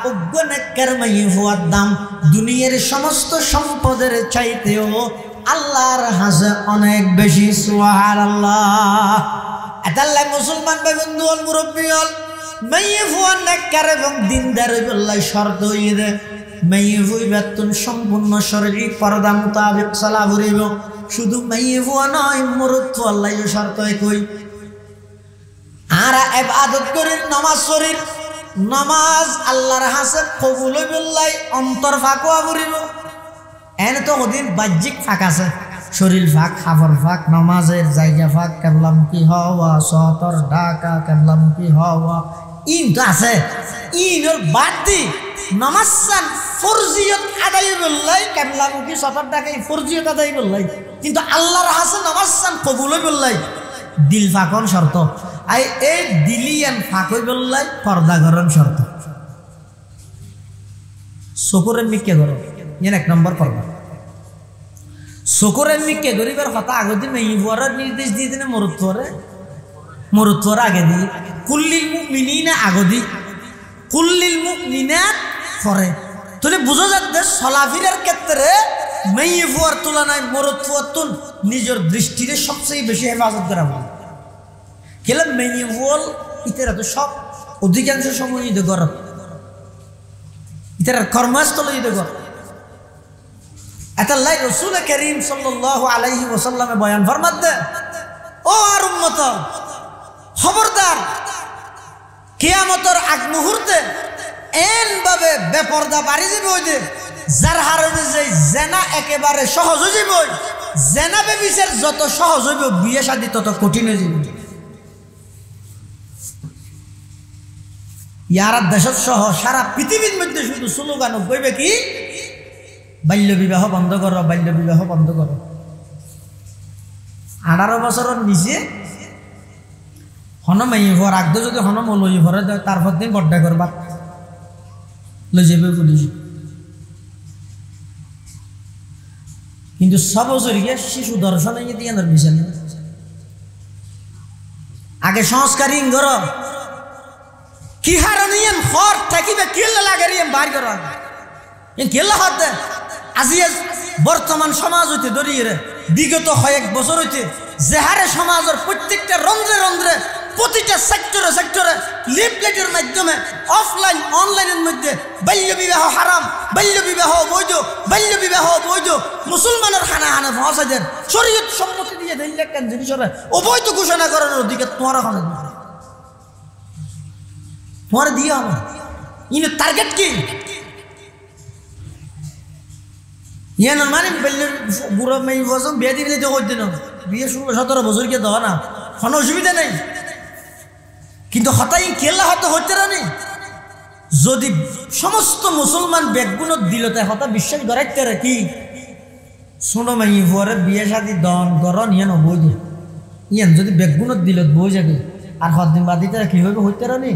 A: যোগ্য নেককার মাইয়ে হওয়ার দাম দুনিয়ার সমস্ত সম্পদের চাইতেও আল্লাহর হাজে অনেক বেশি সুবহানাল্লাহ। এতাল্লাহ মুসলমান ভাই বন্ধু হল মুরব্বী হল মাইয়ে হওয়ার নেককার এবং দিনদার হইবল্লাই শর্ত হইয়ে দে মাইয়ে হইবাতুন সম্পূর্ণ শারীরিক পর্দা মোতাবেক সালা ঘুরিব। শুধু মাইয়ে হওয়া নয় মুরুত্ব আল্লাহ শর্ত কই আর ইবাদত করি নামাজ শরীর নামাজ আল্লাহর হাসে কবুল হইবল্লাই অন্তর ফাঁকা ঘুরিব। এনে তো ওদিন বাহ্যিক ফাঁক আছে শরীর ফাঁক খাবার ফাঁক নামাজের জায়গা ফাঁক কেবলামুখী হওয়া সতর ঢাকা কেবলামুখী হওয়া ইন তো আছে। ইনর বাদ দি নামাজ চান ফরজিয়ত আদায় বললাই কেবলামুখী সতর ঢাকাই ফরজিয়ত আদায় বললাই, কিন্তু আল্লাহর হাসে নামাজ চান কবুল বললাই দিল ফাঁকন শর্ত। আই এই দিলিয়ান ফাঁক হই বললাই পর্দাগরণ শর্ত। চকুরের মিকে করো এন এক নম্বর পর্দা। চকুরের মিকে গরিবের কথা আগতে মেয়ে হওয়ার নির্দেশ দিয়ে দিনে মরুত্বরে আগে দি কুল্লিল মুমিনিনা আগদি কুল্লিল মুমিনাত করে। তাহলে বুঝা যাচ্ছে চলাফেরার ক্ষেত্রে মেয়ে ফুয়ার তুলনায় মরদ ফুয়ার তুন নিজের দৃষ্টিতে সবচেয়ে বেশি হেফাজত করা হয়। খেলে মেয়ে ফুয়াল ইতারা তো সব অধিকাংশ সময় ঈদে গর, ইতার কর্মস্থল ঈদে গর। এতাল্লাই রাসূল করিম সাল্লাল্লাহু আলাইহি ওয়াসাল্লামে বয়ান ফরমাত দে, ও আর উম্মত খবরদার, কিয়ামতের আগ মুহূর্তে এন ভাবে বেপরদা বাড়ি যাবে ওই যে যার হারণে যে জেনা একেবারে সহজ হয়ে যাবে। জেনা বেবিচার যত সহজ হইব বিয়ে শাদী তত কঠিন হয়ে যাবে। ইয়ারা দেশের সহ সারা পৃথিবীর মধ্যে শুধু স্লোগান কইবে কি, বাল্য বিবাহ বন্ধ করো, বাল্য বিবাহ বন্ধ করো। 18 বছরের নিচে হনমাই হওয়ার আগে যদি হনম লই ভরে দেয় তারপর দিন বড্ডা করবা লই যাবে পুলিশ। কিন্তু 6 বছর গিয়ে শিশু দর্শনে দিয়ে বিষয় আগে সংস্কারী ঘর কি হারণ হর থাকিবে কেলে লাগে বার কর কেলে হত দে। আজি বর্তমান সমাজ হইতে ধরিয়ে বিগত কয়েক বছর হইতে যে হারে সমাজের প্রত্যেকটা রন্ধ্রে রন্ধ্রে প্রতিটা সেক্টরে সেক্টরে লিফলেটের মাধ্যমে অফলাইন অনলাইনের মধ্যে বাল্য বিবাহ হারাম, বাল্য বিবাহ বৈধ, বাল্য বিবাহ বৈধ, মুসলমানের হানা হানা ফসাদের শরীয়ত সম্মতি দিয়ে ধরলে কেন জিনিসের অবৈধ ঘোষণা করার অধিকার তোমার ওখানে তোমার দিয়ে হবে। ইন টার্গেট কি ইয়ান মানে বুড়ো মেয়ে বছর বিয়ে দিলে তো করতে না, বিয়ে 16-17 বছর কে দেওয়া না, কোনো অসুবিধা নেই। কিন্তু হঠাৎ কেলা হতে হচ্ছে না। যদি সমস্ত মুসলমান ব্যাগগুলো দিল তাই হঠাৎ বিশ্বাস করাইতে রে কি শোনো মাই পরে বিয়ে শাদী দন গরন ইয়ান বৈধ, ইয়ান যদি ব্যাগগুলো দিল বই যাবে আর হদিন বাদিতে কি হইবে হইতে রানি।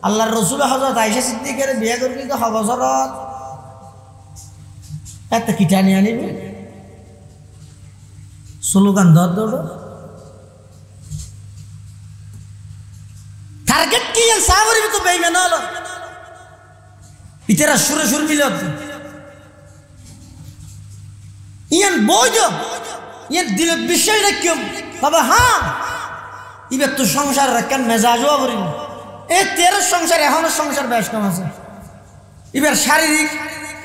A: আল্লাহর রসুল হযরত আয়েশা সিদ্দিকার বিয়ে করবি তো বছরত এত কিটানি আনিবে স্লোগান দৌড়। টার্গেট কি সাবরি তো বেইমান হলো ইতারা সুরে সুর মিল ইয়ান বৈধ ইয়ান দিল বিশ্বাস রাখিও বাবা। হ্যাঁ এবার তো সংসার রাখেন মেজাজও করিব এই 13 সংসার এখনো সংসার বেশ কম আছে। এবার শারীরিক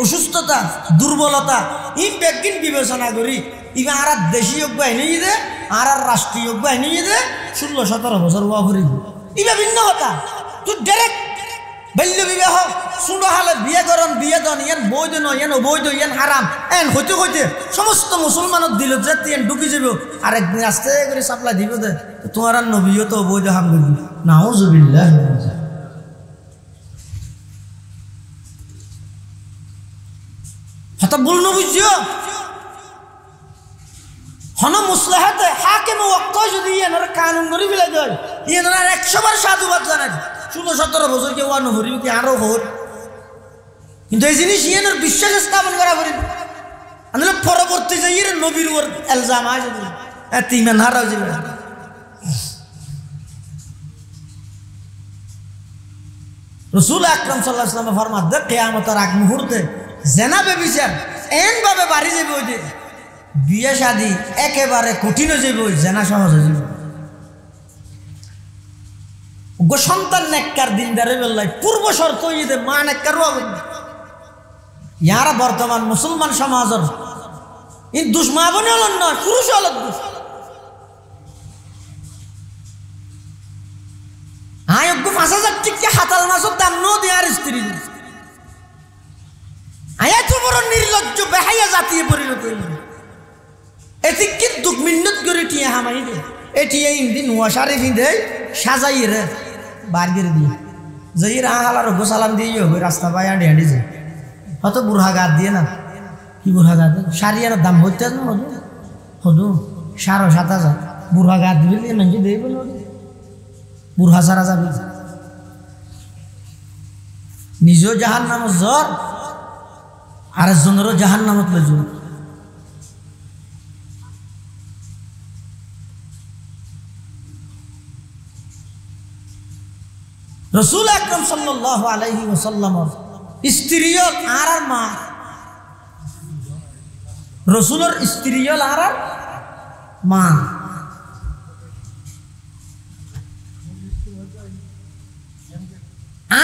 A: অসুস্থতা দুর্বলতা এই ব্যাগিন বিবেচনা করি এবার আর দেশীয় বাহিনী দে আর রাষ্ট্রীয় বাহিনী দে 16-17 বছর ওয়া করিব এবার ভিন্ন কথা। তুই ডাইরেক্ট বাল্য বিবাহ শুনো হালে বিয়ে করন বিয়ে দন ইয়ান বৈধ নয় ইয়ান অবৈধ ইয়ান হারাম এন হইতে হইতে সমস্ত মুসলমানত দিল যে ইয়ান ঢুকি যাব আর একদিন আস্তে করে সাপ্লাই দিব দে তোমার আর নবীও তো অবৈধ হাম করবি নাউজুবিল্লাহ। হঠাৎ বলনো বুঝছো হন মুসলাহাতে হাকিম ওয়াক্ত যদি ইয়ানোর কানুন করে ফেলে দেয় ইয়ানোর 100 বার সাধুবাদ জানায় 16-17 বছর কেউ আর নহরিব কি আরো হোর। কিন্তু এই জিনিস ইয়ানোর বিশ্বাস স্থাপন করা করিব আনলে পরবর্তী যে ইয়ের নবীর ওর এলজাম আছে এত ইমান হারাও যাবে। রাসূল আকরাম সাল্লাল্লাহু আলাইহি ওয়াসাল্লাম ফরমাত দে কিয়ামতের আগ মুহূর্তে জেনা বেবিচার এন ভাবে বাড়ি যাবে ওই যে বিয়ে শাদী একেবারে কঠিন হয়ে যাবে, ওই জেনা সহজ হয়ে যাবে। গো সন্তান নেককার দিনদারে বেলায় পূর্ব শর্ত ইয়ে মা নেককার হবে ইয়ারা বর্তমান মুসলমান সমাজের এই দুশ্মা বনে হলেন না পুরুষ হল দুষ আয়োগ্য 5,000 টিকা হাতাল মাসের দাম ন দেয়ার স্ত্রী আয়া তো বড় নির্লজ্জ বেহাইয়া জাতীয় পরিণত এতে কি 2 মিনিট করে টিয়া হামাই দে এটিয়া ইন্দি নোয়া শাড়ি ফিঁদে সাজাই রে বার করে দিয়ে যাই রাহালার গোসালাম দিয়ে হবে রাস্তা পায় আঁড়ি আঁড়ি যায় হয়তো বুড়া গাত দিয়ে না কি বুড়া গাত শাড়িয়ার দাম হইতে না হদু হদু 7,500 বুড়া গাত দিলে মানুষ দেই বলো বুড়া সারা যাবে নিজেও জাহান নামত জ্বর আর একজনেরও জাহান নামত লইজ। রসুল আকরাম সাল্লাল্লাহু আলাইহি ওয়াসাল্লামর স্ত্রীও আর মা, রসুলের স্ত্রীও আর মা।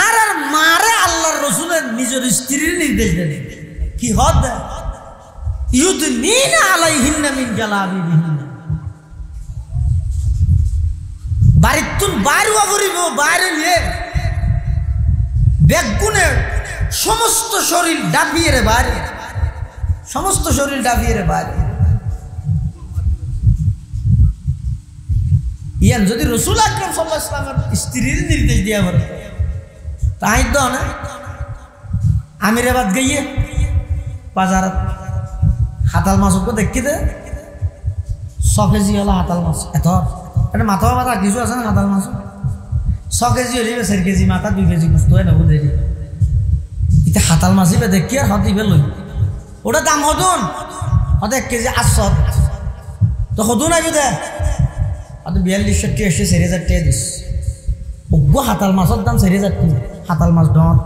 A: আর মারে আল্লাহর রসুলের নিজের স্ত্রীর নির্দেশ দেন কি হদ ইউদনিনা আলাইহিন্না মিন জালাবিবিহিন্না। বাড়িতুন বাইরওয়া করিব, বাইরে নিয়ে বেগুনে সমস্ত শরীর ডাবিয়ে রে বাইরে, সমস্ত শরীর ডাবিয়ে রে বাইরে। ইয়ান যদি রসুল আকরাম সাল্লাল্লাহু আলাইহি ওয়াসাল্লামের স্ত্রীর নির্দেশ দিয়া বলে তাই তো না আমিরাবাদ গিয়ে বাজার হাতাল মাছ দেখি দে 100 কেজি হলো হাতাল মাছ, এত এটা মাথা মাথা কিছু আছে না হাতাল মাছ 100 কেজি হলে 4 কেজি মাথা 2 কেজি গুস্ত হয় না বুঝে এটা হাতাল মাছই দেখি আর হতে লই ওটা দাম হতুন হতে 1 কেজি 800 তো হতুন আইবে দে আর 4200 টাকা এসে 4000 টাকা দিস ওগো হাতাল মাছের দাম 4000 টাকা, হাতাল মাছ ডন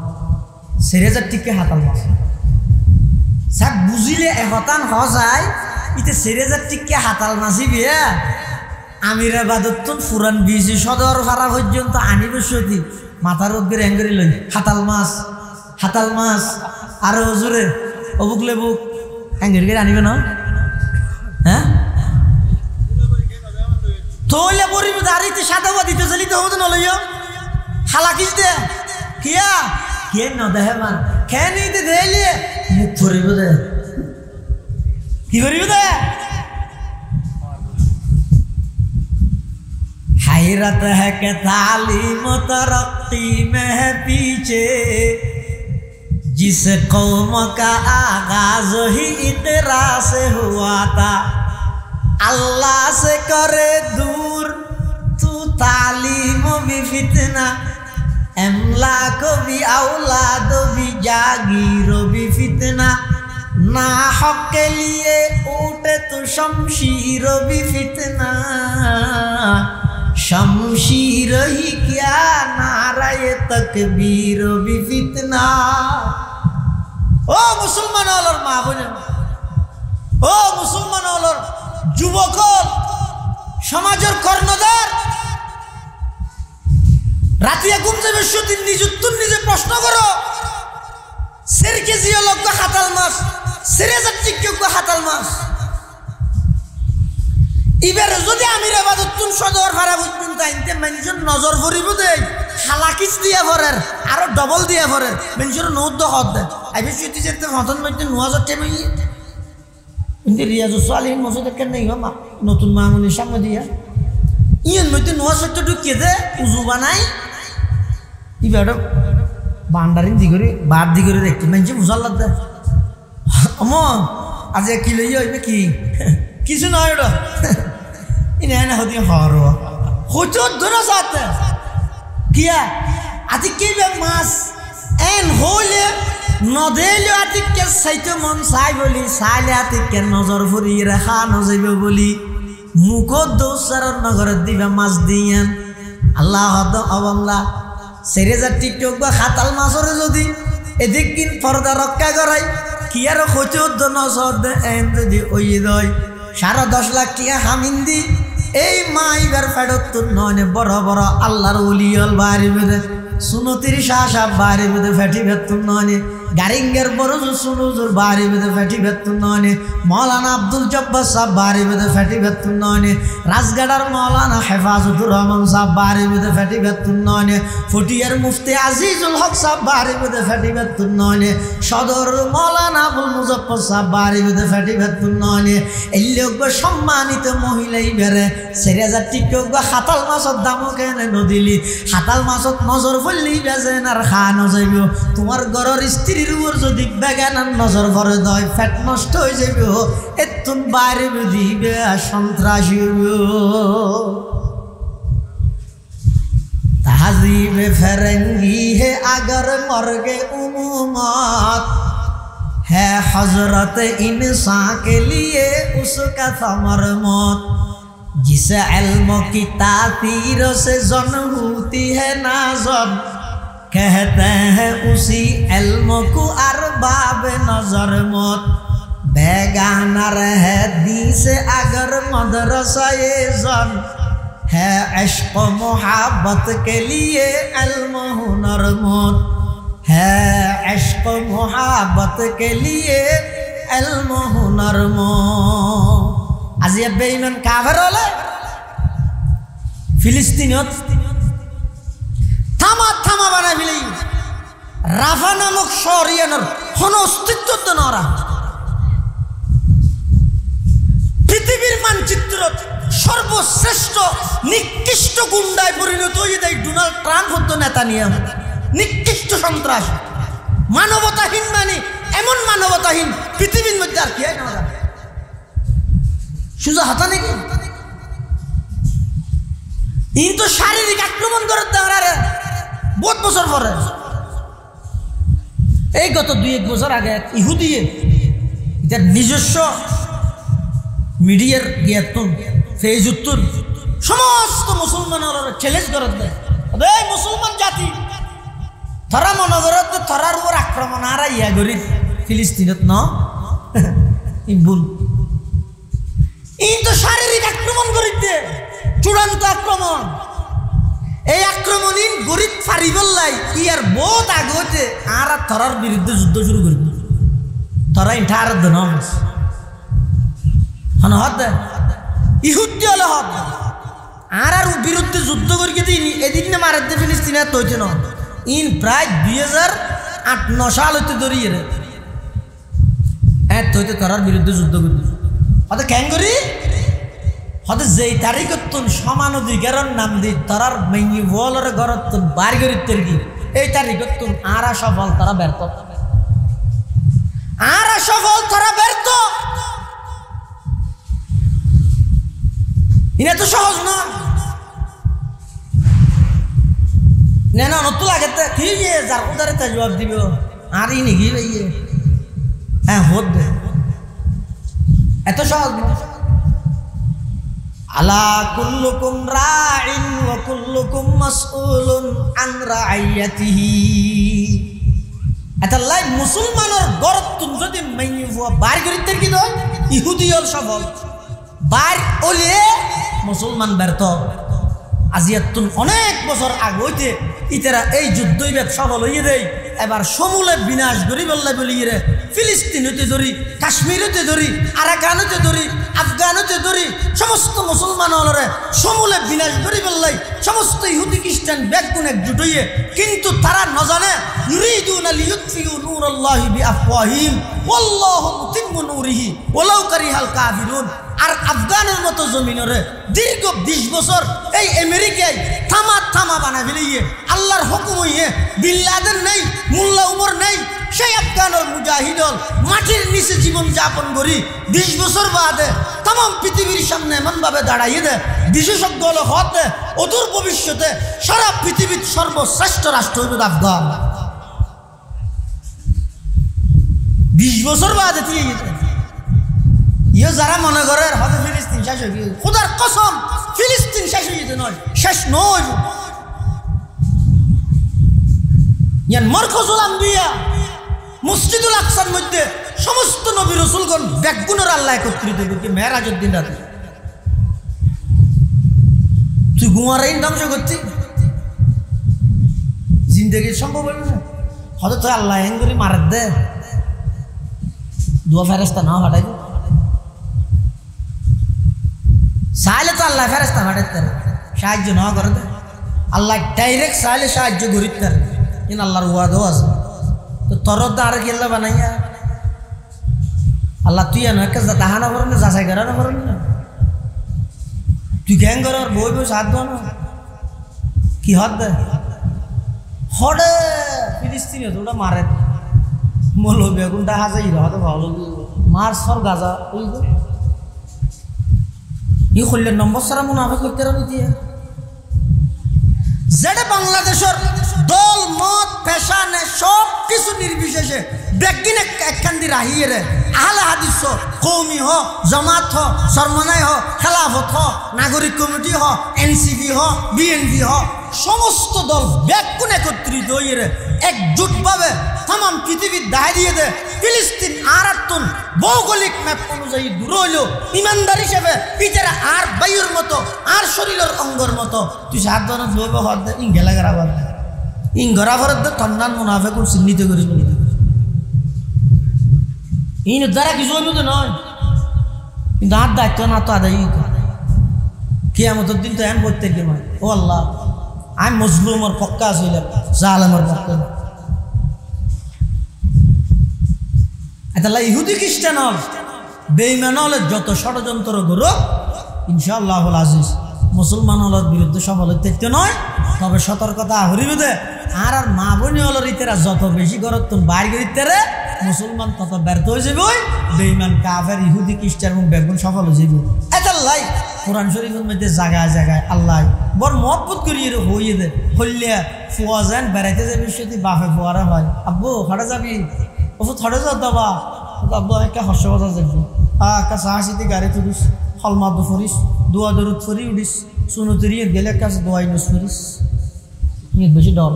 A: 4000 টাকা হাতাল মাছ সব বুঝিলে এহতান হজায় ইতে 4000 টাকা হাতাল মাছই বিয়া আমিরাবাদত ফুরান বিজি সদর ভাড়া পর্যন্ত আনিব সতি মাথার উদ্গের হ্যাঙ্গরি লই হাতাল মাছ আর হুজুরে অবুক লেবুক হ্যাঙ্গরি আনিবে না হ্যাঁ তোলে পরিব দাঁড়িতে সাদাবা দিতে চলিতে হবে না লইও হালাকিস দে কিয়া কে ন দেহে মান খেয়ে নিতে দেলে মুখ পরিব দে কি করিব দে हैरत है कि तालीम तरक्की में है पीछे जिस कौम का आगाज ही इकरा से हुआ था अल्लाह से करे दूर तू तालीम भी फितना अमलाक भी औलाद भी जागीर भी फितना ना हक के लिए उठे तो शमशीर भी फितना शमशीर ही क्या नाराए तकबीर भी फितना। ओ मुसलमान और माँ बोलें ओ मुसलमान और যুবক সমাজের কর্ণধার রাতিয়া ঘুম যাবে সুদিন নিজুত্তর নিজে প্রশ্ন করো 4 কেজি লক্ষ হাতাল মাছ 4000 টাকা হাতাল মাছ এবার যদি আমিরাবাদত তুন সদর ভাড়া বুঝতেন তাইতে মানুষের নজর পড়িব দেই হালাকিস দিয়া ভরের আরো ডবল দিয়া ভরের মানুষের নৌদ্দ হদ দেয় আইবে সুতি যেতে মতন মধ্যে 9000 টাকা কিন্তু রিয়াজুস সালিহিন মসজিদ কেন নেই মা নতুন মামুনির সামনে দিয়া ইয়ের মধ্যে 9000 ঢুকিয়ে দে উজু বানাই এবার বান্ডারিন দি করে বাদ দি করে দেখতে মানুষ বুঝাল্লাদ দে অম আজ কি লই হইবে কি কিছু নয় ওটা ইনা না হদি হর হতো ধরো সাথে কিয়া আজি কি বে মাছ এন হইলে নদেলে আতিকে সাইতে মন চাই বলি চাইলে আতিকে নজর ফুরি রেখা নজাইব বলি মুখত দোসারর নগরের দিবা মাছ দিয়ান আল্লাহ আল্লাহ 4000 টিকটক বা হাতাল মাছরে যদি এদিক কিন পর্দা রক্ষা করাই কি আর হইতে নজর দে এন যদি ওই দয় 10.5 লাখ টাকা হামিন্দি এই মাইবার ফেডত তো নয় বড় বড় আল্লাহর ওলিয়ল বাড়ি বেদে সুনতির শাহ বাড়ি বেদে ফেটি বেতুন নয় গারিঙ্গের বড় সুনুজুর বাড়ি বেদে ফেটি বেতুন নয় মৌলানা আব্দুল জব্বার সাহেব বাড়ি বেদে ফেটি বেতুন নয় রাজগাড়ার মৌলানা হেফাজতুর রহমান সাহেব বাড়ি বেদে ফেটি বেতুন নয় ফটিয়ার মুফতি আজিজুল হক সাহেব বাড়ি বেদে ফেটি বেতুন নয় সদর মৌলানা আবুল মুজফফর সাহেব বাড়ি বেদে ফেটি বেতুন নয় এই লোক সম্মানিত মহিলাই বেড়ে 4000 টিকা হাতাল মাছের দামও কেন নদিলি হাতাল মাছত নজর পড়লেই বেজেন আর খা নজাইব তোমার ঘরের স্ত্রীর উপর যদি বেগানার নজর ভরে দেয় ফ্যাট নষ্ট হয়ে যাবে এতুন বাইরে দিবে সন্ত্রাসী তাহজিবে ফেরেঙ্গি হে আগর মর্গে উমুমত है हजरत इंसान के लिए उसका समर मौत जिसे इल्म की तासीर से जन होती है नाज़ब, कहते हैं उसी इल्म को अरबाब नजर मौत। बेगाना रहे दी से अगर मदरसा ये जन है, इश्क मोहब्बत के लिए इल्म हुनर मौत है, इश्क मोहब्बत के लिए इल्म हुनर मौत। आज ये बेईमान काफिर হলে ফিলিস্তিনত থামা থামা বানাই ফেলি। রাফা নামক শহরিয়ানোর কোনো অস্তিত্ব তো নরা। পৃথিবীর মানচিত্রত সর্বশ্রেষ্ঠ নিকৃষ্ট গুন্ডায় পরিণত হয়ে যায় ডোনাল্ড ট্রাম্প হতো নেতানিয়াহু। নিকৃষ্ট সন্ত্রাস, মানবতাহীন, মানে এমন মানবতাহীন পৃথিবীর মধ্যে আর কি হয় না। সুজা হাতা নাকি ইন তো শারীরিক আক্রমণ করে দেওয়ার বহুত বছর পরে। এই গত 2-1 বছর আগে ইহুদি এটার নিজস্ব মিডিয়ার গিয়াতুন ফেজুত্তুর সমস্ত মুসলমানের চ্যালেঞ্জ করে দেয়, এই মুসলমান জাতি তারা মনে করে তারার উপর আক্রমণ আর ইয়া করি ফিলিস্তিনত ন ভুল। কিন্তু শারীরিক আক্রমণ করিতে চূড়ান্ত আক্রমণ। এই আক্রমণ গরিব ফারিবল্লাই ইয়ার বহুত আগে হইতে আর তারার বিরুদ্ধে যুদ্ধ শুরু করি। তারা ইন্টার দেন হদ ইহুদি হলে হদ আর বিরুদ্ধে যুদ্ধ করি এদিন না মারাতে ফিলিস্তিনে তৈছে না। ইন প্রায় 2008-9 সাল হইতে ধরিয়ে তৈতে তারার বিরুদ্ধে যুদ্ধ করি। হতে কেন করি হতে যেই তারিখতুন সমান অধিকারের নাম দি তারার মেঙ্গি বলের ঘরতুন বার করিতে কি এই তারিখতুন আরা সফল তারা ব্যর্থ, আরা সফল তারা ব্যর্থ। ইনা তো সহজ না। না নতুন লাগে কি যার উদারে তা জবাব দিব আর ই নাকি ভাইয়ে হ্যাঁ হোদ এত সহজ না। আলা কুল্লুকুম রাইন ওয়া কুল্লুকুম মাসউলুন আন রাইয়াতিহি। এটা লাই মুসলমানের গরতুন যদি মাইয়া বার করিতে কি দয় ইহুদি হল সফল, বার ওলে মুসলমান ব্যর্থ। আজিয়াতুন অনেক বছর আগে হইতে ইতারা এই যুদ্ধই সফল হইয়ে দেয়। এবার সমূলে বিনাশ করি বললে বলি রে ফিলিস্তিন হইতে ধরি, কাশ্মীর হইতে ধরি, আরাকান হইতে ধরি, আফগান হইতে ধরি, সমস্ত মুসলমান হলরে সমূলে বিনাশ করি বললাই সমস্ত ইহুদি খ্রিস্টান ব্যাগুন একজুট হইয়ে। কিন্তু তারা ন জানে ইউরিদুনা লিইউতফিউ নূরাল্লাহি বিআফওয়াহিহিম ওয়াল্লাহু মুতিম্মু নূরিহি ওয়ালাউ কারিহাল কাফিরুন। আর আফগানের মতো জমিনরে দীর্ঘ 20 বছর এই আমেরিকায় থামা থামা বানা ফেলিয়ে আল্লাহর হুকুম হইয়ে বিন লাদেন নেই, মোল্লা উমর নেই, সেই আফগানের মুজাহিদল মাটির নিচে জীবন যাপন করি 20 বছর বাদে তাম পৃথিবীর সামনে এমনভাবে দাঁড়াইয়ে দেয় বিশেষজ্ঞ হল হতে অদূর ভবিষ্যতে সারা পৃথিবীর সর্বশ্রেষ্ঠ রাষ্ট্র হইবে আফগান। 20 বছর বাদে ইয়ে যারা মনে করে হবে ফিলিস্তিন শেষ হয়ে গিয়ে, খোদার কসম ফিলিস্তিন শেষ হয়ে যেতে নয়, শেষ নয়। মরকজুল আম্বিয়া মসজিদুল আকসার মধ্যে সমস্ত নবী রাসূলগণ ব্যাগুনের আল্লাহ একত্রিত করতে মেরাজের দিন রাতে। তুই গুমারাই ধ্বংস করছি জিন্দগি সম্ভব হইল না। হয়তো তুই আল্লাহ হেন করে মারাত দে দুয়া ফেরেস্তা না ফাটাই চাইলে তো আল্লাহ ফেরেস্তা ফাটাইতে সাহায্য না করে দে। আল্লাহ ডাইরেক্ট চাইলে সাহায্য করিতে পারে, কিন্তু আল্লাহর ওয়াদও আছে। তো তোর তো আর কেল্লা বানাইয়া আল্লাহ তুই এনে একটা দাহানা করেন না, যাচাই করা না করেন না, তুই গ্যাং কর বই বই সাথ দো না কি হাত দে হরে ফিলিস্তিনি ওটা মারে মল বেগুনটা হাজাই হয়তো ভালো মার সর গাজা ওই ই করলে নম্বর সারা মুনাফা করতে রাখি দিয়ে যেটা বাংলাদেশের দল মত পেশা নে সব কিছু নির্বিশেষে বেগিন একখান দি রাহিয়ে রে আহলে হাদিস হ কৌমি হ জামাত হ সরমনাই হ খেলাফত হ নাগরিক কমিটি হ এনসিপি হ বিএনপি হ সমস্ত দল বেগুন একত্রিত হয়ে রে একজুটভাবে তাম পৃথিবীর দায় দিয়ে দে ফিলিস্তিন আর আত্মন ভৌগোলিক ম্যাপ অনুযায়ী দূর হইল ইমানদার হিসেবে পিতেরা আর বায়ুর মতো আর শরীরের অঙ্গর মতো তুই সাবধানত লইবে হর দে ইং গেলা গেরা বাদ ইং গড়া ভরত দে তন্নান মুনাফেকুন চিহ্নিত করি ইন দ্বারা কিছু হইব তো নয় কিন্তু আর দায়িত্ব না তো আদায় কিয়ামতের দিন তো এমন প্রত্যেক নয় ও আল্লাহ আমি মজলুমর পক্কা আসিলাম জালেমর পক্কা এটা ইহুদি খ্রিস্টান হল বেঈমান হলে যত ষড়যন্ত্র করো ইনশাআল্লাহ আজিজ মুসলমান হলের বিরুদ্ধে সফল হইতে নয় তবে সতর্কতা হরিবে দে আর আর মা বোনি হলের ইতেরা যত বেশি গরত বাইর করিতে রে মুসলমান তত ব্যর্থ হয়ে যাবে বেঈমান কাফের ইহুদি খ্রিস্টান এবং বেগুন সফল হয়ে যাবে এটা লাই কোরআন শরীফের মধ্যে জায়গায় জায়গায় আল্লাহ বড় মহব্বত করিয়ে হইয়ে দে হইলে ফুয়া যান বেড়াইতে যাবি সেটি বাপে ফুয়ারা হয় আব্বু হঠাৎ যাবি ও থরে যাও দাবা আব্বু একটা হর্ষবাজার যাবি একটা সাহাশিতে গাড়ি তুলিস হলমাদ ফরিস দোয়া দরুদ ফরি উঠিস সুনতরি গেলে কাছে দোয়াই নুস ফরিস ইয়ে বেশি ডর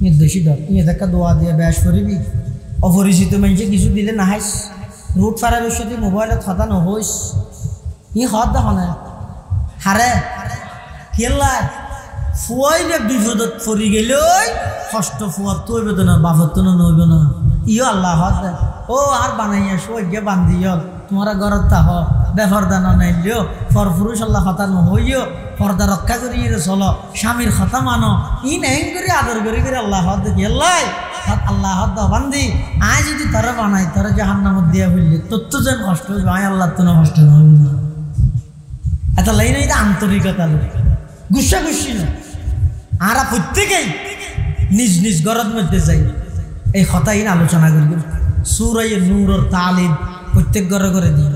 A: ইয়ে বেশি ডর ইয়ে দেখা দোয়া দিয়ে ব্যাস ফরিবি অপরিচিত মানুষে কিছু দিলে নাহাইস রুট ফারার সাথে মোবাইলে থাতা নহইস ই হত দেখো না হারে খেলা ফুয়াইলে বিপদত ফরি গেলে কষ্ট ফুয়ার তো হইবে না বাপর তো নইব না ইও আল্লাহ হত ও আর বানাইয়া সৈকে বান্ধি হল তোমার ঘরত তাহ বেফরদা নাইলেও ফর পুরুষ আল্লাহ হতা নহইও পর্দা রক্ষা করি চলো স্বামীর কথা মানো ই নেই করে আদর করে আল্লাহ হত গেলাই আল্লাহ হত বান্ধি আয় যদি তারা বানাই তারা জাহান্নামত দিয়া ফেললে তোর তো যেন কষ্ট হইবে আয় আল্লাহ তো না কষ্ট নহইব না এটা লাইন এটা আন্তরিকতা লোক গুসা গুসি না আরা প্রত্যেকেই নিজ নিজ ঘরের মধ্যে যাই এই হতাহীন আলোচনা করি সুরাইয়ের নূরের তালিম প্রত্যেক ঘরে ঘরে দিই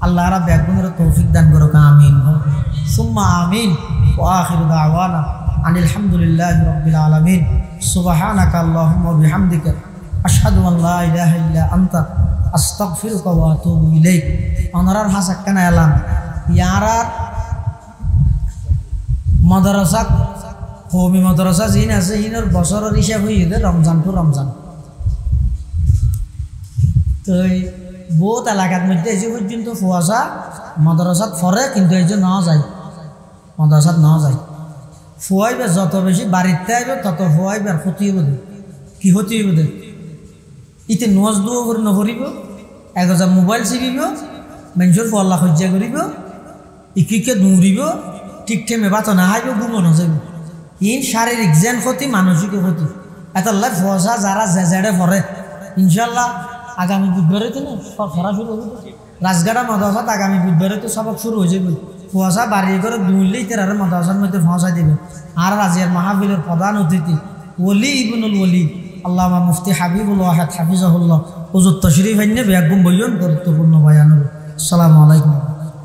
A: আল্লাহ আরা ব্যাগুনের তৌফিক দান করো আমিন সুম্মা আমিন ওয়া আখিরু দাওয়ানা আনিল হামদুলিল্লাহি রাব্বিল আলামিন সুবহানাকা আল্লাহুম্মা ওয়া বিহামদিকা আশহাদু আন লা ইলাহা ইল্লা আনতা আস্তাগফিরুকা ওয়া আতুবু ইলাইক অনরার হাসাক্কানা এলাম ইয়ারার মাদ্রাসা কওমি মাদ্রাসা জিন আছে ইনর বছরের হিসাব হইয়ে রমজান টু রমজান তো বহুত এলাকার মধ্যে এই যে পর্যন্ত ফুয়াশা মাদ্রাসাত ফরে কিন্তু এই যে নেওয়া যায় মাদ্রাসাত নেওয়া যায় ফুয়াইবে যত বেশি বাড়িতে আইবে তত ফুয়াইবে আর ক্ষতি হইব কি ক্ষতি হইব দে ইতে নজ দু নকরিব এক হাজার মোবাইল চিপিব মানুষের পল্লা সজ্জা করিব ইকিকে দৌড়িব ঠিক ঠেমে বাত না হাইব গুমো নযাব ইন শারীরিক যেন ক্ষতি মানসিক ক্ষতি এতাল্লাই ফুয়াশা যারা জেজেড়ে ফরে ইনশাল্লাহ আগামী বুধবারে তো ফরা শুরু হবে রাজগাড়া মাদ্রাসাত আগামী বুধবারে তো সবক শুরু হয়ে যাবে কুয়াশা বাড়ি করে দুইলেই তেরার মাদ্রাসার মধ্যে পৌঁছাই দেবে আর রাজিয়ার মাহফিলের প্রধান অতিথি ওলি ইবনুল ওলি আল্লামা মুফতি হাবিবুল ওয়াহিদ হাফিজাহুল্লাহ হুজুর তশরিফ আইনে বেগম বইয়ন গুরুত্বপূর্ণ বয়ান। আসসালামু আলাইকুম।